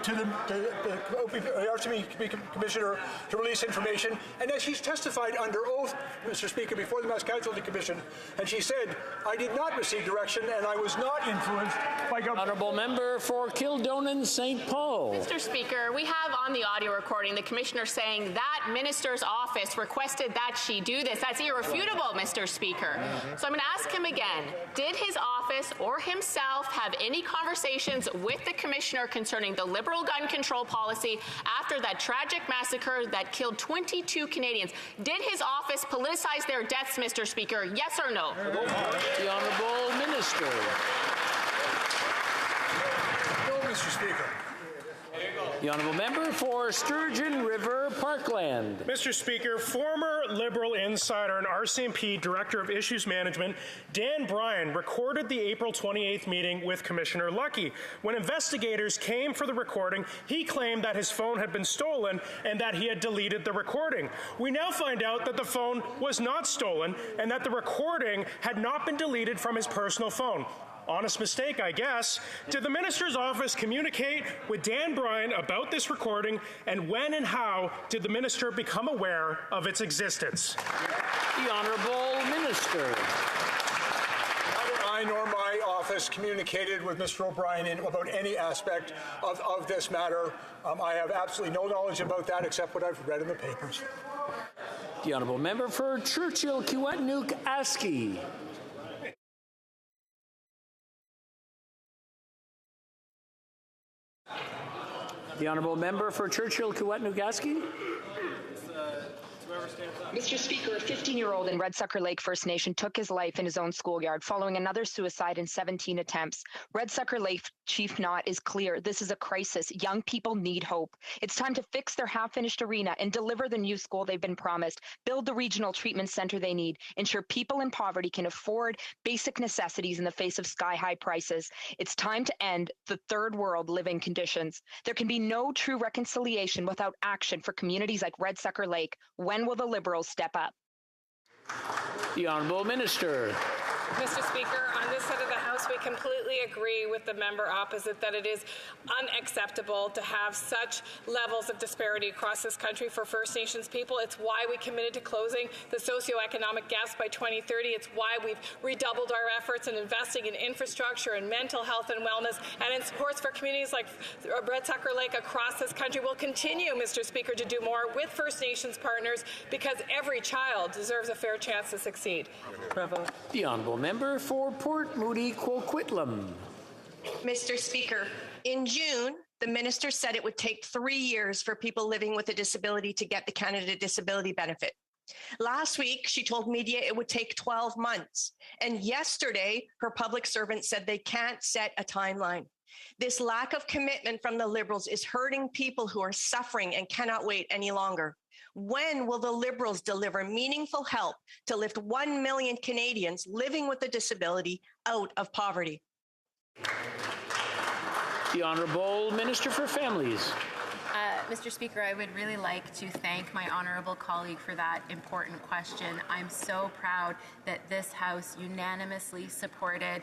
RCMP Commissioner to release information. And as she's testified under oath, Mr. Speaker, before the Mass Casualty Commission, and she said, I did not receive direction and I was not influenced by government. Honourable Member for Kildonan St. Paul. Mr. Speaker, we have on the audio recording the Commissioner saying that Minister's office requested that she do this. That's irrefutable, Mr. Speaker. So I'm going to ask him again. Did his office or himself have any conversations with the Commissioner concerning the Liberal gun control policy after that tragic massacre that killed 22 Canadians? Did his office politicize their deaths, Mr. Speaker? Yes or no? The Honourable Minister. No, Mr. Speaker. The Honourable Member for Sturgeon River Parkland. Mr. Speaker, former Liberal insider and RCMP Director of Issues Management, Dan Bryan, recorded the April 28th meeting with Commissioner Lucky. When investigators came for the recording, he claimed that his phone had been stolen and that he had deleted the recording. We now find out that the phone was not stolen and that the recording had not been deleted from his personal phone. Honest mistake, I guess. Did the Minister's office communicate with Dan Bryan about this recording, and when and how did the Minister become aware of its existence? The Honourable Minister. Neither I nor my office communicated with Mr. O'Brien about any aspect of this matter. I have absolutely no knowledge about that except what I've read in the papers. The Honourable Member for Churchill Kiwetinook Aski. The Honourable Member for Churchill Kiwetinook Aski. Mr. Speaker, a 15-year-old in Red Sucker Lake First Nation took his life in his own schoolyard following another suicide in 17 attempts. Red Sucker Lake Chief Knott is clear. This is a crisis. Young people need hope. It's time to fix their half-finished arena and deliver the new school they've been promised, build the regional treatment center they need, ensure people in poverty can afford basic necessities in the face of sky-high prices. It's time to end the third world living conditions. There can be no true reconciliation without action for communities like Red Sucker Lake. When will the Liberals step up? The Honourable Minister. Mr. Speaker, on this side of the House, we completely agree with the member opposite that it is unacceptable to have such levels of disparity across this country for First Nations people. It's why we committed to closing the socioeconomic gaps by 2030. It's why we've redoubled our efforts in investing in infrastructure and mental health and wellness and in supports for communities like Red Sucker Lake across this country. We'll continue, Mr. Speaker, to do more with First Nations partners because every child deserves a fair chance to succeed. Bravo. The Honourable Member for Port Moody Coquitlam. Mr. Speaker, in June, the minister said it would take 3 years for people living with a disability to get the Canada Disability Benefit. Last week, she told media it would take 12 months. And yesterday, her public servant said they can't set a timeline. This lack of commitment from the Liberals is hurting people who are suffering and cannot wait any longer. When will the Liberals deliver meaningful help to lift 1 million Canadians living with a disability out of poverty? The Honourable Minister for Families. Mr. Speaker, I would really like to thank my honourable colleague for that important question. I'm so proud that this House unanimously supported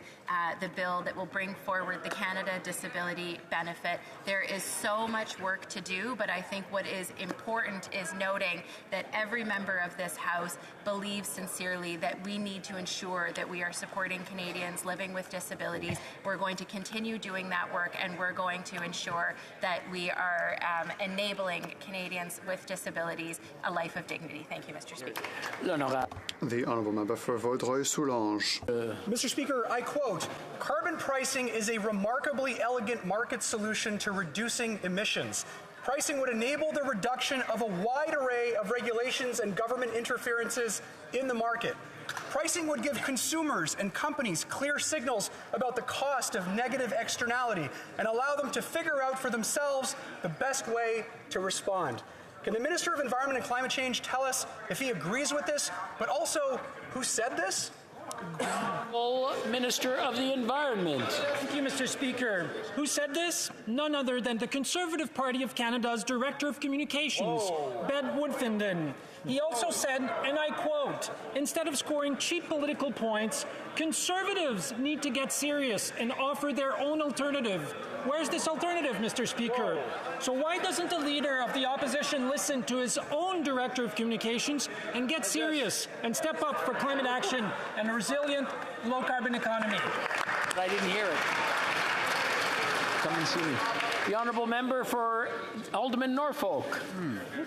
the bill that will bring forward the Canada Disability Benefit. There is so much work to do, but I think what is important is noting that every member of this House believes sincerely that we need to ensure that we are supporting Canadians living with disabilities. We're going to continue doing that work, and we're going to ensure that we are enabling Canadians with disabilities a life of dignity. Thank you, Mr. Speaker. The Honourable Member for Vaudreuil-Soulanges. Mr. Speaker, I quote, "Carbon pricing is a remarkably elegant market solution to reducing emissions. Pricing would enable the reduction of a wide array of regulations and government interferences in the market. Pricing would give consumers and companies clear signals about the cost of negative externality and allow them to figure out for themselves the best way to respond." Can the Minister of Environment and Climate Change tell us if he agrees with this, but also who said this? Minister of the Environment. Thank you, Mr. Speaker. Who said this? None other than the Conservative Party of Canada's Director of Communications, Ben Woodfinden. He also said, and I quote, "Instead of scoring cheap political points, Conservatives need to get serious and offer their own alternative." Where's this alternative, Mr. Speaker? So why doesn't the leader of the opposition listen to his own Director of Communications and get serious and step up for climate action and a resilient, low-carbon economy? I didn't hear it. Come and see me. The honourable member for Alderman Norfolk.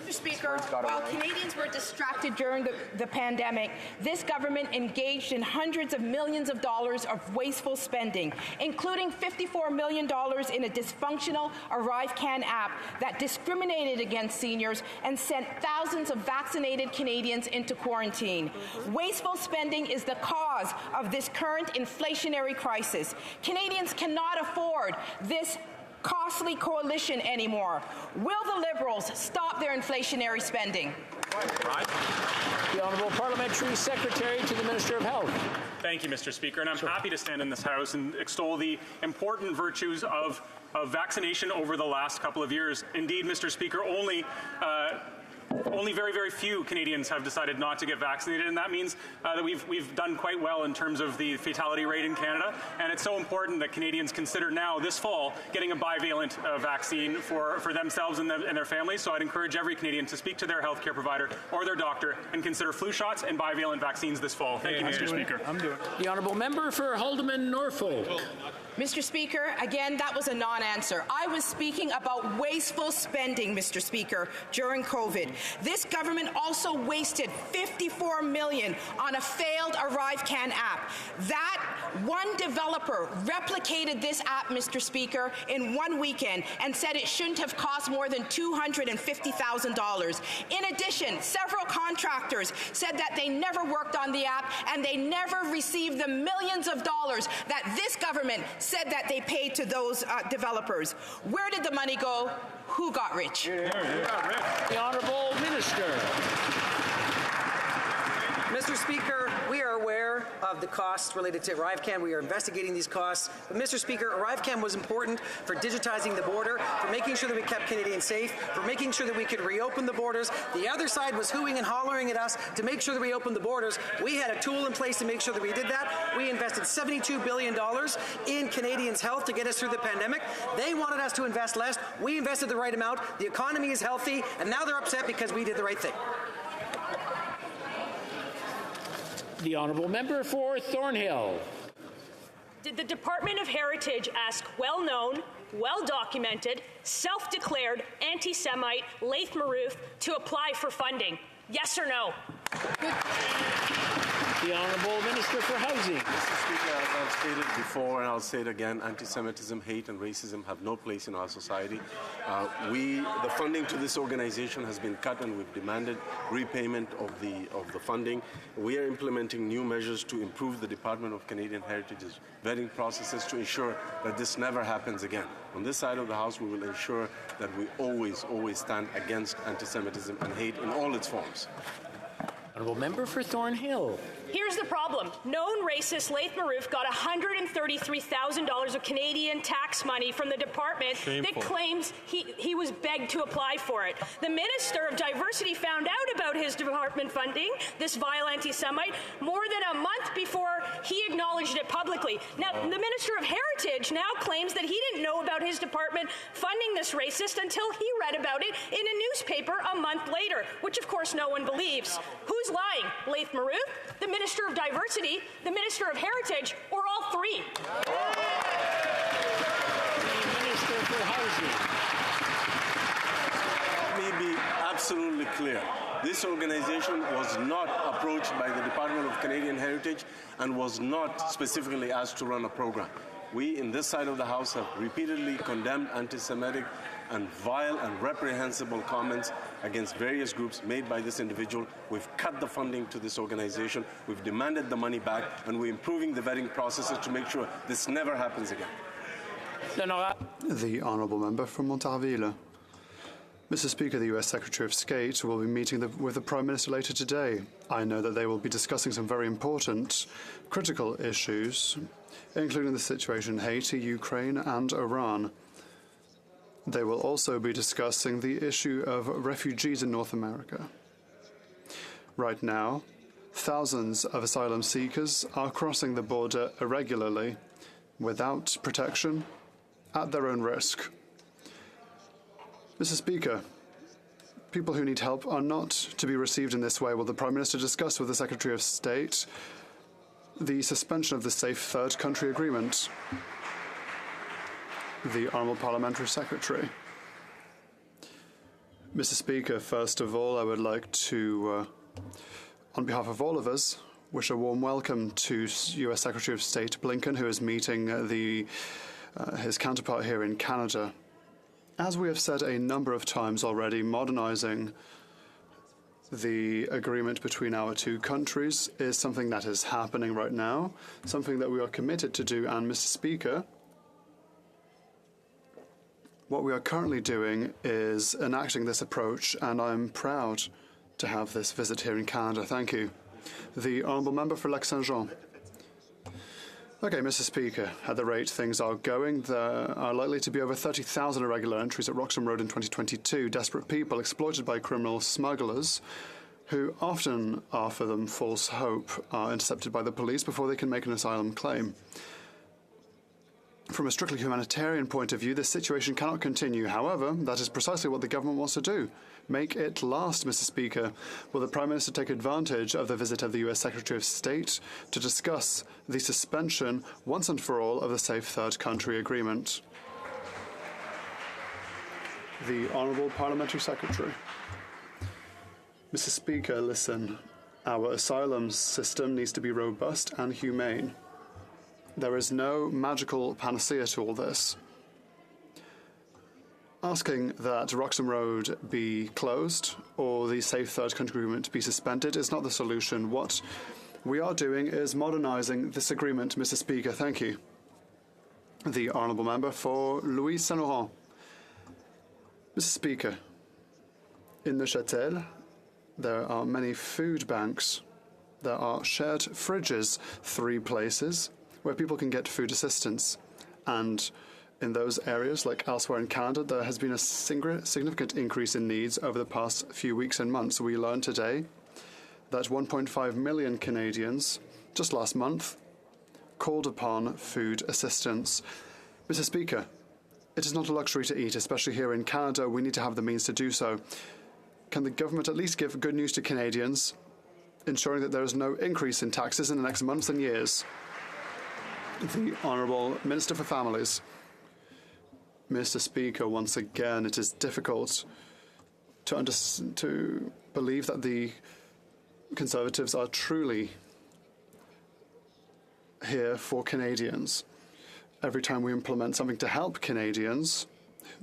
Mr. Speaker, while Canadians were distracted during the pandemic, this government engaged in hundreds of millions of dollars of wasteful spending, including $54 million in a dysfunctional ArriveCan app that discriminated against seniors and sent thousands of vaccinated Canadians into quarantine. Wasteful spending is the cause of this current inflationary crisis. Canadians cannot afford this costly coalition anymore. Will the Liberals stop their inflationary spending? The Honourable Parliamentary Secretary to the Minister of Health. Thank you, Mr. Speaker, and I'm happy to stand in this House and extol the important virtues of vaccination over the last couple of years. Indeed, Mr. Speaker, only very, very few Canadians have decided not to get vaccinated, and that means that we've done quite well in terms of the fatality rate in Canada. And it's so important that Canadians consider now, this fall, getting a bivalent vaccine for themselves and their families. So I'd encourage every Canadian to speak to their healthcare provider or their doctor and consider flu shots and bivalent vaccines this fall. Thank you, Mr. Speaker. The honourable member for Haldimand Norfolk. Mr. Speaker, again, that was a non-answer. I was speaking about wasteful spending, Mr. Speaker, during COVID. This government also wasted $54 million on a failed ArriveCan app. That one developer replicated this app, Mr. Speaker, in one weekend and said it shouldn't have cost more than $250,000. In addition, several contractors said that they never worked on the app and they never received the millions of dollars that this government said that they paid to those developers. Where did the money go? Who got rich? The Honourable Minister. Mr. Speaker, we are aware of the costs related to ArriveCan. We are investigating these costs. But, Mr. Speaker, ArriveCan was important for digitizing the border, for making sure that we kept Canadians safe, for making sure that we could reopen the borders. The other side was hooing and hollering at us to make sure that we opened the borders. We had a tool in place to make sure that we did that. We invested $72 billion in Canadians' health to get us through the pandemic. They wanted us to invest less. We invested the right amount. The economy is healthy, and now they're upset because we did the right thing. The honourable member for Thornhill. Did the Department of Heritage ask well-known, well-documented, self-declared anti-Semite Laith Marouf to apply for funding? Yes or no? The Honourable Minister for Housing. Mr. Speaker, as I've stated before, and I'll say it again, anti-Semitism, hate, and racism have no place in our society. The funding to this organization has been cut, and we've demanded repayment of the funding. We are implementing new measures to improve the Department of Canadian Heritage's vetting processes to ensure that this never happens again. On this side of the House, we will ensure that we always stand against anti-Semitism and hate in all its forms. Honourable member for Thornhill. Here's the problem. Known racist Laith Marouf got $133,000 of Canadian tax money from the department that claims he was begged to apply for it. The Minister of Diversity found out about his department funding, this vile anti-Semite, more than a month before he acknowledged it publicly. Now, the Minister of Heritage now claims that he didn't know about his department funding this racist until he read about it in a newspaper a month later, which of course no one believes. Who's lying? Laith Marouf, the Minister of Diversity, the Minister of Heritage, or all three? The Minister for Housing. Let me be absolutely clear. This organization was not approached by the Department of Canadian Heritage and was not specifically asked to run a program. We, in this side of the House, have repeatedly condemned anti-Semitic and vile and reprehensible comments against various groups made by this individual. We've cut the funding to this organization, we've demanded the money back, and we're improving the vetting processes to make sure this never happens again. The honourable member for Montarville. Mr. Speaker, the U.S. Secretary of State will be meeting with the Prime Minister later today. I know that they will be discussing some very important, critical issues, including the situation in Haiti, Ukraine, and Iran. They will also be discussing the issue of refugees in North America. Right now, thousands of asylum seekers are crossing the border irregularly, without protection, at their own risk. Mr. Speaker, people who need help are not to be received in this way. Will the Prime Minister discuss with the Secretary of State the suspension of the Safe Third Country Agreement? The Honourable Parliamentary Secretary. Mr. Speaker, first of all, I would like to, on behalf of all of us, wish a warm welcome to U.S. Secretary of State Blinken, who is meeting his counterpart here in Canada. As we have said a number of times already, modernizing the agreement between our two countries is something that is happening right now, something that we are committed to do. And, Mr. Speaker, what we are currently doing is enacting this approach, and I'm proud to have this visit here in Canada. Thank you. The Honourable Member for Lac-Saint-Jean. Okay, Mr. Speaker, at the rate things are going, there are likely to be over 30,000 irregular entries at Roxham Road in 2022. Desperate people exploited by criminal smugglers who often offer them false hope are intercepted by the police before they can make an asylum claim. From a strictly humanitarian point of view, this situation cannot continue. However, that is precisely what the government wants to do. Make it last, Mr. Speaker. Will the Prime Minister take advantage of the visit of the U.S. Secretary of State to discuss the suspension, once and for all, of the Safe Third Country Agreement? The Honourable Parliamentary Secretary. Mr. Speaker, listen. Our asylum system needs to be robust and humane. There is no magical panacea to all this. Asking that Roxham Road be closed or the Safe Third Country Agreement be suspended is not the solution. What we are doing is modernising this agreement, Mr. Speaker. Thank you. The Honourable Member for Louis Saint-Laurent. Mr. Speaker, in Neuchâtel, there are many food banks. There are shared fridges, 3 places where people can get food assistance. And in those areas, like elsewhere in Canada, there has been a significant increase in needs over the past few weeks and months. We learned today that 1.5 million Canadians, just last month, called upon food assistance. Mr. Speaker, it is not a luxury to eat, especially here in Canada. We need to have the means to do so. Can the government at least give good news to Canadians, ensuring that there is no increase in taxes in the next months and years? The Honourable Minister for Families. Mr. Speaker, once again, it is difficult to believe that the Conservatives are truly here for Canadians. Every time we implement something to help Canadians,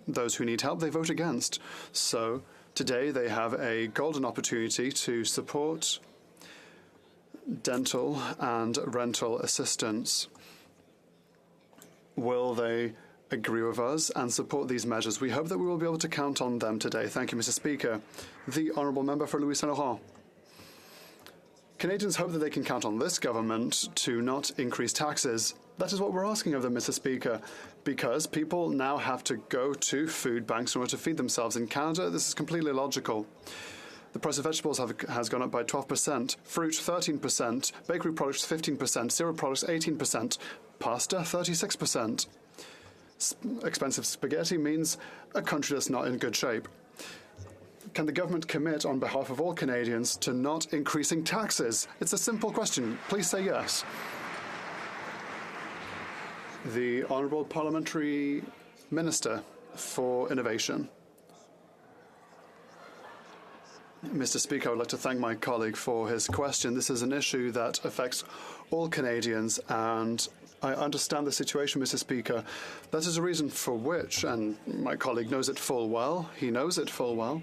those who need help, they vote against. So today they have a golden opportunity to support dental and rental assistance. Will they agree with us and support these measures? We hope that we will be able to count on them today. Thank you, Mr. Speaker. The Honourable Member for Louis Saint-Laurent. Canadians hope that they can count on this government to not increase taxes. That is what we're asking of them, Mr. Speaker, because people now have to go to food banks in order to feed themselves. In Canada, this is completely illogical. The price of vegetables has gone up by 12%, fruit 13%, bakery products 15%, cereal products 18%, pasta 36%. Expensive spaghetti means a country that's not in good shape. Can the government commit on behalf of all Canadians to not increasing taxes? It's a simple question. Please say yes. The Honourable Parliamentary Minister for Innovation. Mr. Speaker, I would like to thank my colleague for his question. This is an issue that affects all Canadians, and I understand the situation, Mr. Speaker. That is a reason for which, and my colleague knows it full well, he knows it full well,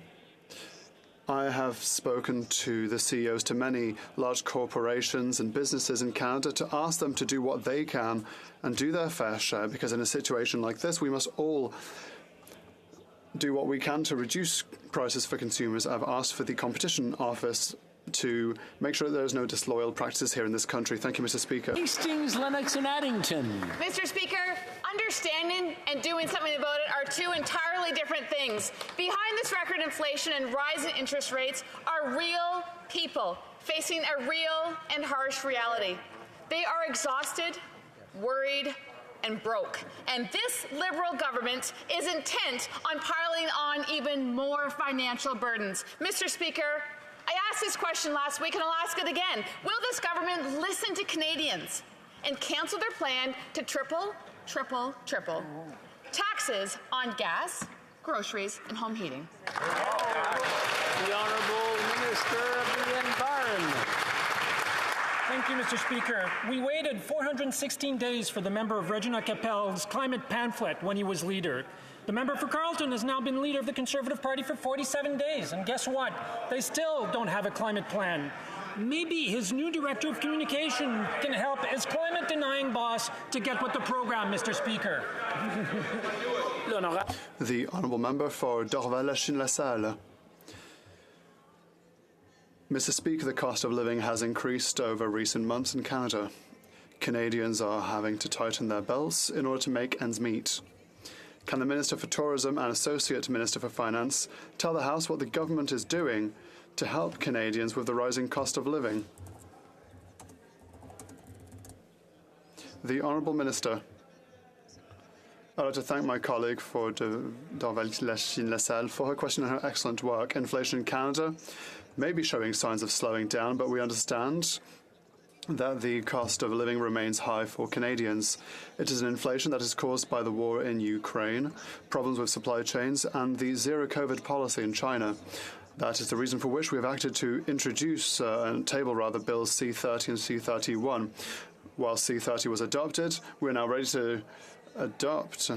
I have spoken to the CEOs to many large corporations and businesses in Canada to ask them to do what they can and do their fair share, because in a situation like this, we must all do what we can to reduce prices for consumers. I've asked for the Competition Office to make sure that there's no disloyal practices here in this country. Thank you, Mr. Speaker. Hastings, Lennox and Addington. Mr. Speaker, understanding and doing something about it are two entirely different things. Behind this record inflation and rising interest rates are real people facing a real and harsh reality. They are exhausted, worried, and broke. And this Liberal government is intent on piling on even more financial burdens. Mr. Speaker, I asked this question last week and I'll ask it again. Will this government listen to Canadians and cancel their plan to triple taxes on gas, groceries, and home heating? The Honourable Minister of the Environment. Thank you, Mr. Speaker. We waited 416 days for the member of Regina Capel's climate pamphlet when he was leader. The member for Carleton has now been leader of the Conservative Party for 47 days, and guess what? They still don't have a climate plan. Maybe his new director of communication can help his climate-denying boss to get with the program, Mr. Speaker. The Honourable Member for Dorval-Lachine-LaSalle. Mr. Speaker, the cost of living has increased over recent months in Canada. Canadians are having to tighten their belts in order to make ends meet. Can the Minister for Tourism and Associate Minister for Finance tell the House what the government is doing to help Canadians with the rising cost of living? The Honourable Minister. I'd like to thank my colleague for Dorval-Lachine-LaSalle for her question and her excellent work. Inflation in Canada may be showing signs of slowing down, but we understand that the cost of living remains high for Canadians. It is an inflation that is caused by the war in Ukraine, problems with supply chains, and the zero-COVID policy in China. That is the reason for which we have acted to introduce bills C30 and C31. While C30 was adopted, we're now ready to adopt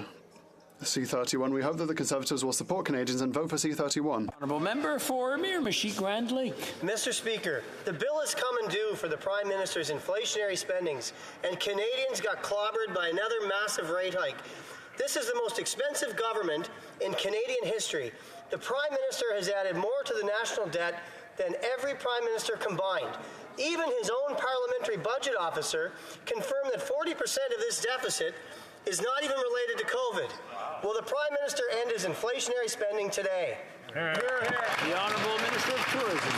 C31. We hope that the Conservatives will support Canadians and vote for C31. Honourable Member for Miramichi-Grand Lake. Mr. Speaker, the bill is coming due for the Prime Minister's inflationary spendings, and Canadians got clobbered by another massive rate hike. This is the most expensive government in Canadian history. The Prime Minister has added more to the national debt than every Prime Minister combined. Even his own parliamentary budget officer confirmed that 40% of this deficit is not even related to COVID. Will the Prime Minister end his inflationary spending today? The Honourable Minister of Tourism.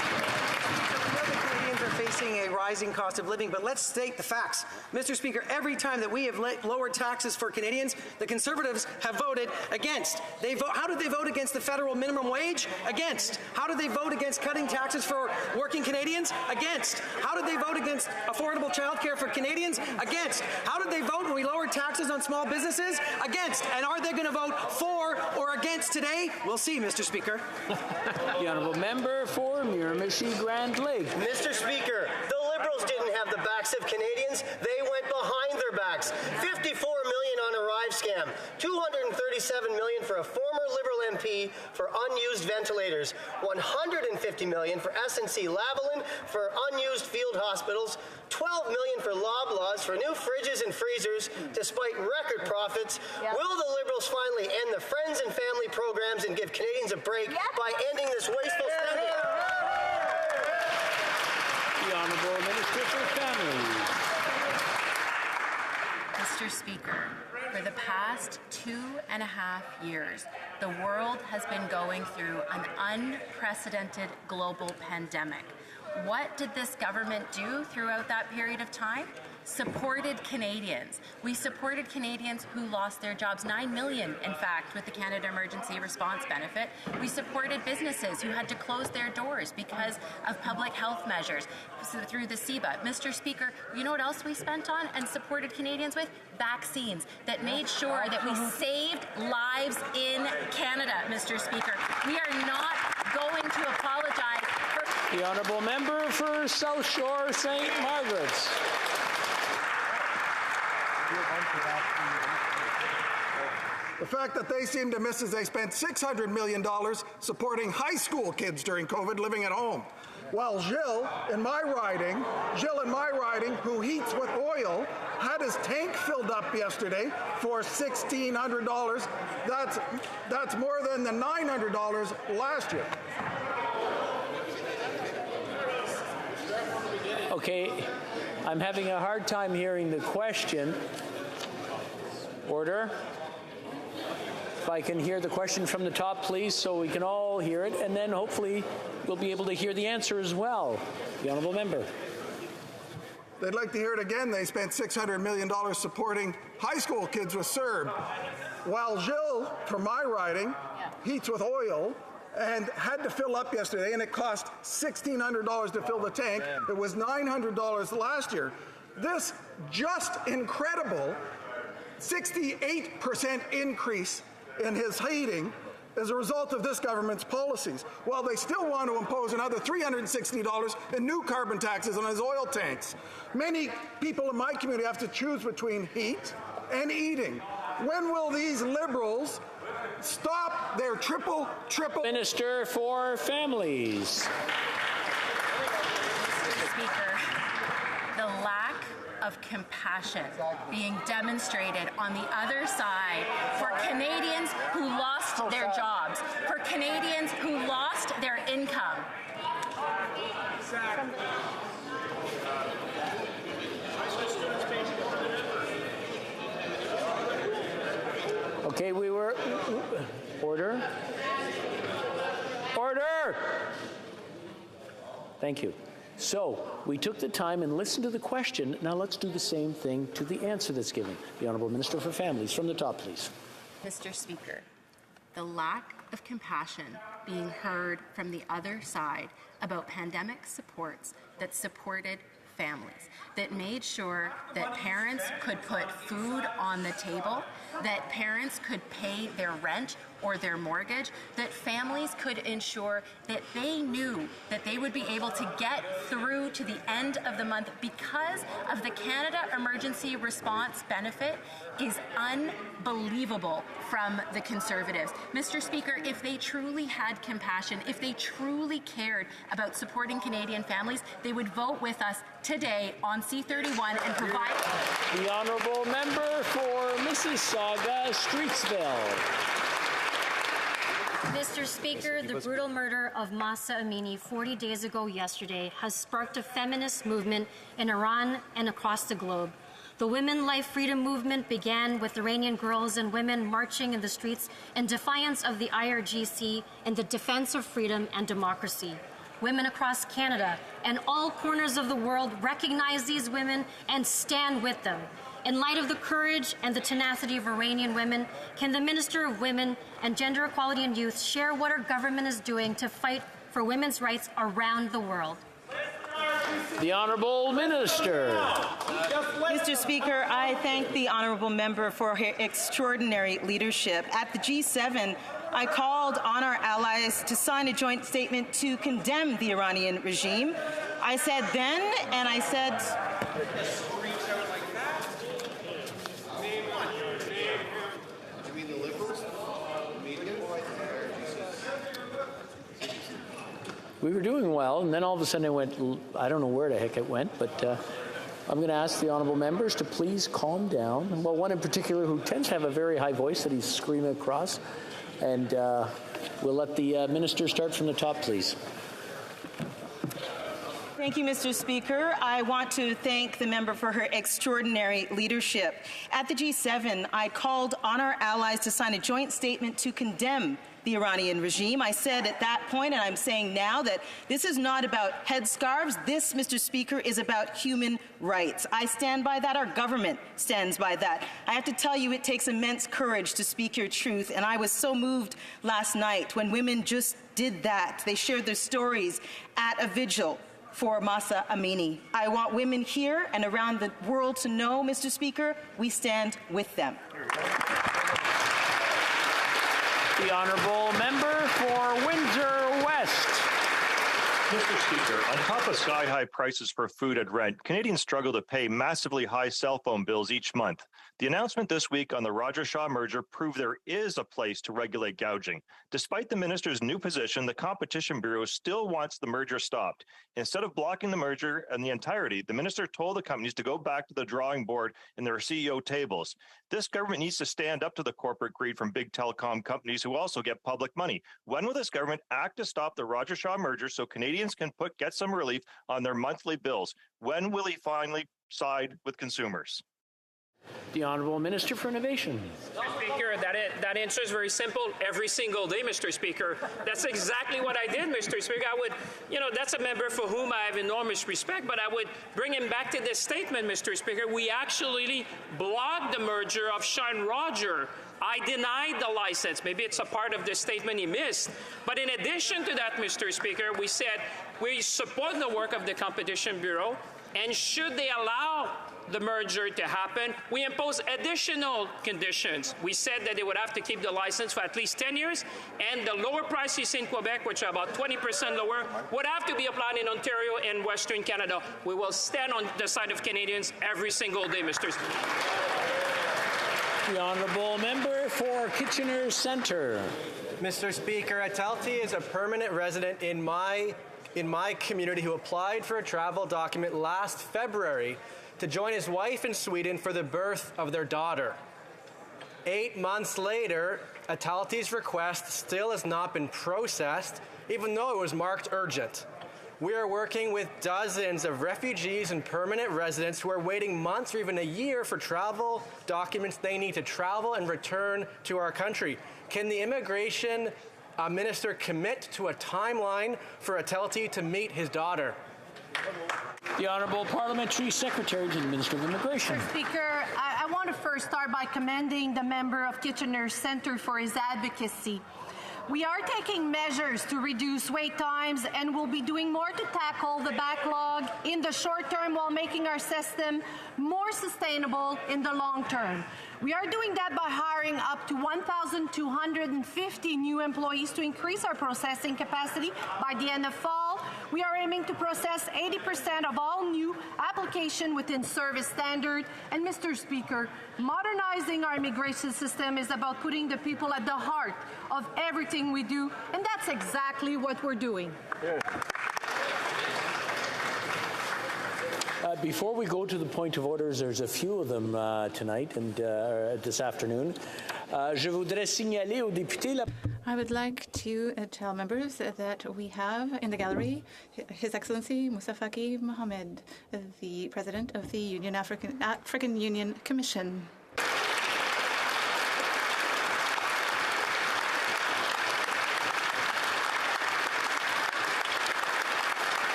Canadians are facing a rising cost of living, but let's state the facts. Mr. Speaker, every time that we have lowered taxes for Canadians, the Conservatives have voted against. How did they vote against the federal minimum wage? Against. How did they vote against cutting taxes for working Canadians? Against. How did they vote against affordable childcare for Canadians? Against. How did they vote when we lowered taxes on small businesses? Against. And are they going to vote for or against today? We'll see, Mr. Speaker. The Honourable Member for Miramichi-Grand Lake. Mr. Speaker, the Liberals didn't have the backs of Canadians. They went behind their backs. $54 million on a Arrive scam. $237 million for a former Liberal MP for unused ventilators. $150 million for SNC Lavalin for unused field hospitals. $12 million for Loblaws for new fridges and freezers, despite record profits. Yep. Will the Liberals finally end the Friends and Family programs and give Canadians a break by ending this wasteful spending? The Honourable Minister for Families. Mr. Speaker, for the past 2.5 years, the world has been going through an unprecedented global pandemic. What did this government do throughout that period of time? Supported Canadians. We supported Canadians who lost their jobs, 9 million, in fact, with the Canada Emergency Response Benefit. We supported businesses who had to close their doors because of public health measures through the CEBA. Mr. Speaker, you know what else we spent on and supported Canadians with? Vaccines that made sure that we saved lives in Canada, Mr. Speaker. We are not going to apologize for... The Honourable Member for South Shore St. Margaret's. The fact that they seem to miss is they spent $600 million supporting high school kids during COVID living at home. While Gilles in my riding, who heats with oil, had his tank filled up yesterday for $1,600. That's more than the $900 last year. Okay, I'm having a hard time hearing the question. Order. If I can hear the question from the top, please, so we can all hear it, and then hopefully we'll be able to hear the answer as well. The honourable member. They'd like to hear it again. They spent $600 million supporting high school kids with CERB. While Gilles, from my riding, heats with oil and had to fill up yesterday, and it cost $1,600 to fill the tank. It was $900 last year. This just incredible 68% increase in his heating as a result of this government's policies, while they still want to impose another $360 in new carbon taxes on his oil tanks. Many people in my community have to choose between heat and eating. When will these Liberals stop their triple... Minister for Families. Mr. Speaker, the lack of compassion being demonstrated on the other side for Canadians who lost their jobs, for Canadians who lost their income. Okay, we were... Order. Order! Thank you. So, we took the time and listened to the question. Now let's do the same thing to the answer that's given. The Honourable Minister for Families, from the top, please. Mr. Speaker, the lack of compassion being heard from the other side about pandemic supports that supported families, that made sure that parents could put food on the table, that parents could pay their rent or their mortgage, that families could ensure that they knew that they would be able to get through to the end of the month because of the Canada Emergency Response Benefit is unbelievable from the Conservatives. Mr. Speaker, if they truly had compassion, if they truly cared about supporting Canadian families, they would vote with us today on C-31 and provide... The Honourable Member for Mississauga, Streetsville. Mr. Speaker, the brutal murder of Mahsa Amini 40 days ago yesterday has sparked a feminist movement in Iran and across the globe. The Women Life Freedom movement began with Iranian girls and women marching in the streets in defiance of the IRGC in the defense of freedom and democracy. Women across Canada and all corners of the world recognize these women and stand with them. In light of the courage and the tenacity of Iranian women, can the Minister of Women and Gender Equality and Youth share what our government is doing to fight for women's rights around the world? The Honourable Minister. Mr. Speaker, I thank the Honourable Member for her extraordinary leadership. At the G7, I called on our allies to sign a joint statement to condemn the Iranian regime. I said then, and I said... We were doing well, and then all of a sudden it went, I don't know where the heck it went, but I'm going to ask the honourable members to please calm down. Well, one in particular who tends to have a very high voice that he's screaming across. And we'll let the minister start from the top, please. Thank you, Mr. Speaker. I want to thank the member for her extraordinary leadership. At the G7, I called on our allies to sign a joint statement to condemn the Iranian regime. I said at that point, and I'm saying now, that this is not about headscarves. This, Mr. Speaker, is about human rights. I stand by that. Our government stands by that. I have to tell you, it takes immense courage to speak your truth, and I was so moved last night when women just did that. They shared their stories at a vigil for Mahsa Amini. I want women here and around the world to know, Mr. Speaker, we stand with them. The Honourable Member for Windsor West. Mr. Speaker, on top of sky-high prices for food and rent, Canadians struggle to pay massively high cell phone bills each month. The announcement this week on the Rogers-Shaw merger proved there is a place to regulate gouging. Despite the minister's new position, the Competition Bureau still wants the merger stopped. Instead of blocking the merger in the entirety, the minister told the companies to go back to the drawing board in their CEO tables. This government needs to stand up to the corporate greed from big telecom companies who also get public money. When will this government act to stop the Rogers-Shaw merger so Canadians can get some relief on their monthly bills? When will he finally side with consumers? The Honourable Minister for Innovation. Mr. Speaker, that answer is very simple. Every single day, Mr. Speaker. That's exactly what I did, Mr. Speaker. I would, that's a member for whom I have enormous respect, but I would bring him back to this statement, Mr. Speaker. We actually blocked the merger of Shine Roger. I denied the license. Maybe it's a part of the statement he missed. But in addition to that, Mr. Speaker, we said we support the work of the Competition Bureau, and should they allow the merger to happen, we impose additional conditions. We said that they would have to keep the license for at least 10 years, and the lower prices in Quebec, which are about 20% lower, would have to be applied in Ontario and Western Canada. We will stand on the side of Canadians every single day, Mr. Speaker. The Honourable Member for Kitchener Centre. Mr. Speaker, Atalti is a permanent resident in my community who applied for a travel document last February to join his wife in Sweden for the birth of their daughter. 8 months later, Atalti's request still has not been processed, even though it was marked urgent. We are working with dozens of refugees and permanent residents who are waiting months or even a year for travel documents they need to travel and return to our country. Can the immigration minister commit to a timeline for Atalti to meet his daughter? The Honourable Parliamentary Secretary to the Minister of Immigration. Mr. Speaker, I want to first start by commending the member of Kitchener Centre for his advocacy. We are taking measures to reduce wait times and will be doing more to tackle the backlog in the short term while making our system more sustainable in the long term. We are doing that by hiring up to 1,250 new employees to increase our processing capacity by the end of fall. We are aiming to process 80% of all new applications within service standard. And Mr. Speaker, modernizing our immigration system is about putting the people at the heart of everything we do, and that's exactly what we're doing. Before we go to the point of orders, there's a few of them tonight and this afternoon. Je voudrais signaler aux députés I would like to tell members that we have in the gallery His Excellency Moussa Faki Mohamed, the President of the African Union Commission.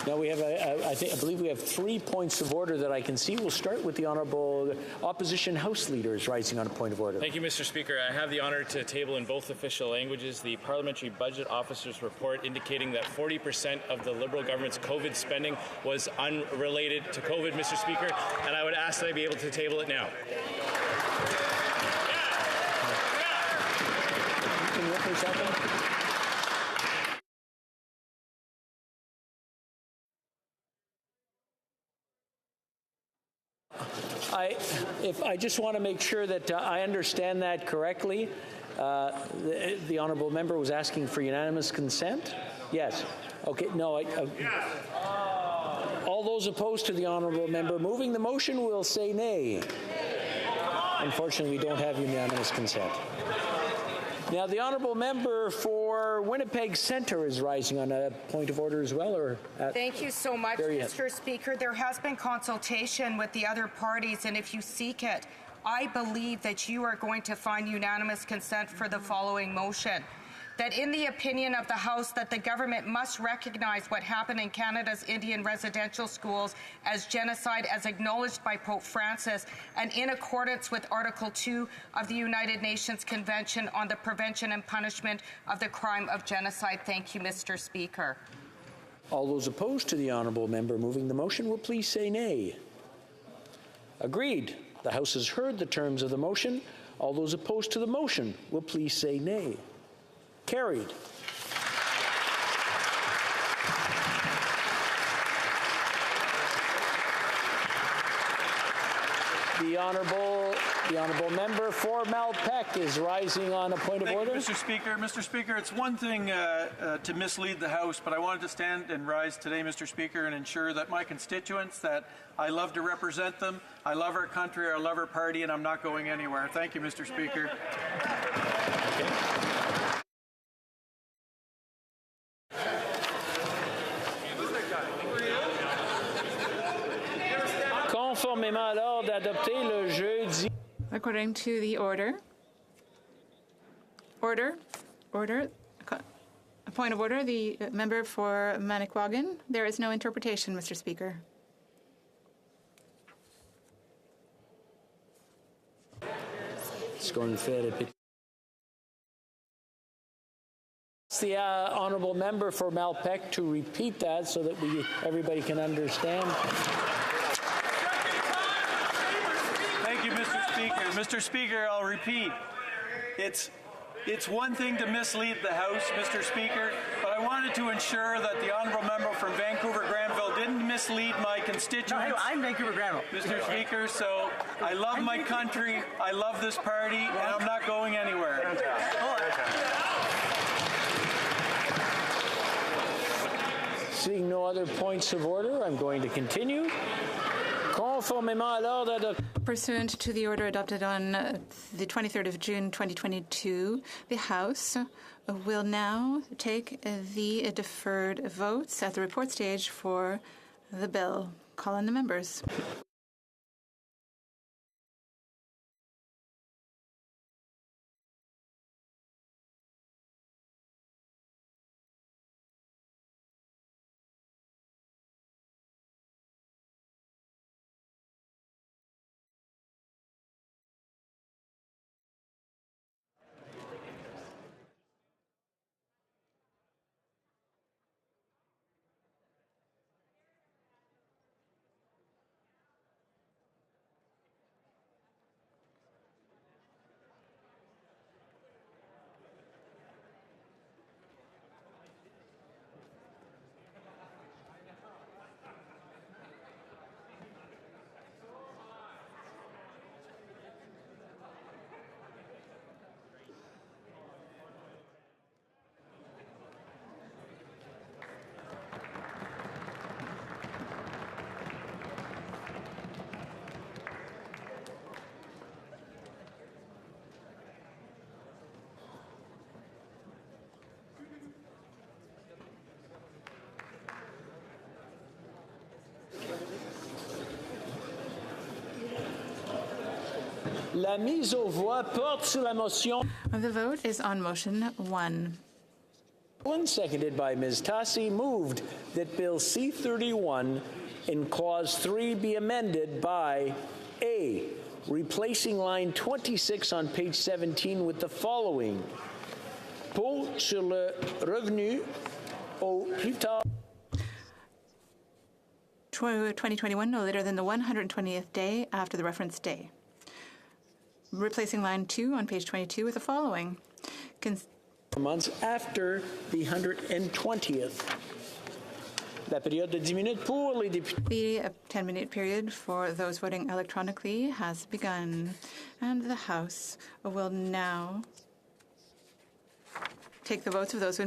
Now we have, I believe we have 3 points of order that I can see. We'll start with the Honourable Opposition House Leaders rising on a point of order. Thank you, Mr. Speaker. I have the honour to table in both official languages the Parliamentary Budget Officer's report indicating that 40% of the Liberal government's COVID spending was unrelated to COVID, Mr. Speaker, and I would ask that I be able to table it now. Can you open this up? I just want to make sure that I understand that correctly. The honourable member was asking for unanimous consent? Yes. Okay. No. All those opposed to the honourable member moving the motion will say nay. Unfortunately, we don't have unanimous consent. Now, the honourable member for Winnipeg Centre is rising on a point of order as well. Thank you so much, Mr. Speaker. There has been consultation with the other parties, and if you seek it, I believe that you are going to find unanimous consent for the following motion. That in the opinion of the House, that the government must recognize what happened in Canada's Indian residential schools as genocide as acknowledged by Pope Francis and in accordance with Article 2 of the United Nations Convention on the Prevention and Punishment of the Crime of Genocide. Thank you, Mr. Speaker. All those opposed to the honourable member moving the motion will please say nay. Agreed. The House has heard the terms of the motion. All those opposed to the motion will please say nay. Carried. The honourable member for Malpeque is rising on a point of order. Thank you, Mr. Speaker. Mr. Speaker, it's one thing to mislead the House, but I wanted to stand and rise today, Mr. Speaker, and ensure that my constituents, that I love to represent them, I love our country, I love our party, and I'm not going anywhere. Thank you, Mr. Speaker. Conformément à l'ordre adopté le jeudi. According to the order. A point of order, the member for Manicouagan. There is no interpretation, Mr. Speaker. It's going to faire répéter. The honourable member for Malpeque to repeat that so that everybody can understand. Thank you, Mr. Speaker. Mr. Speaker, I'll repeat. It's one thing to mislead the House, Mr. Speaker, but I wanted to ensure that the honourable member from Vancouver-Granville didn't mislead my constituents. No, I'm Vancouver-Granville. Mr. Speaker, so I love my country, I love this party, and I'm not going anywhere. Seeing no other points of order, I'm going to continue. Conformément à l'ordre adopté. Pursuant to the order adopted on the 23rd of June 2022, the House will now take the deferred votes at the report stage for the bill. Call on the members. La mise aux voix porte sur la motion. The vote is on motion 1. Seconded by Ms. Tassi, moved that Bill C-31 in Clause 3 be amended by A, replacing line 26 on page 17 with the following. Pour sur le revenu au plus tard 2021, no later than the 120th day after the reference day. Replacing line 2 on page 22 with the following. Months after the 120th. La période de 10 minutes pour les députés. The 10-minute period for those voting electronically has begun, and the House will now take the votes of those who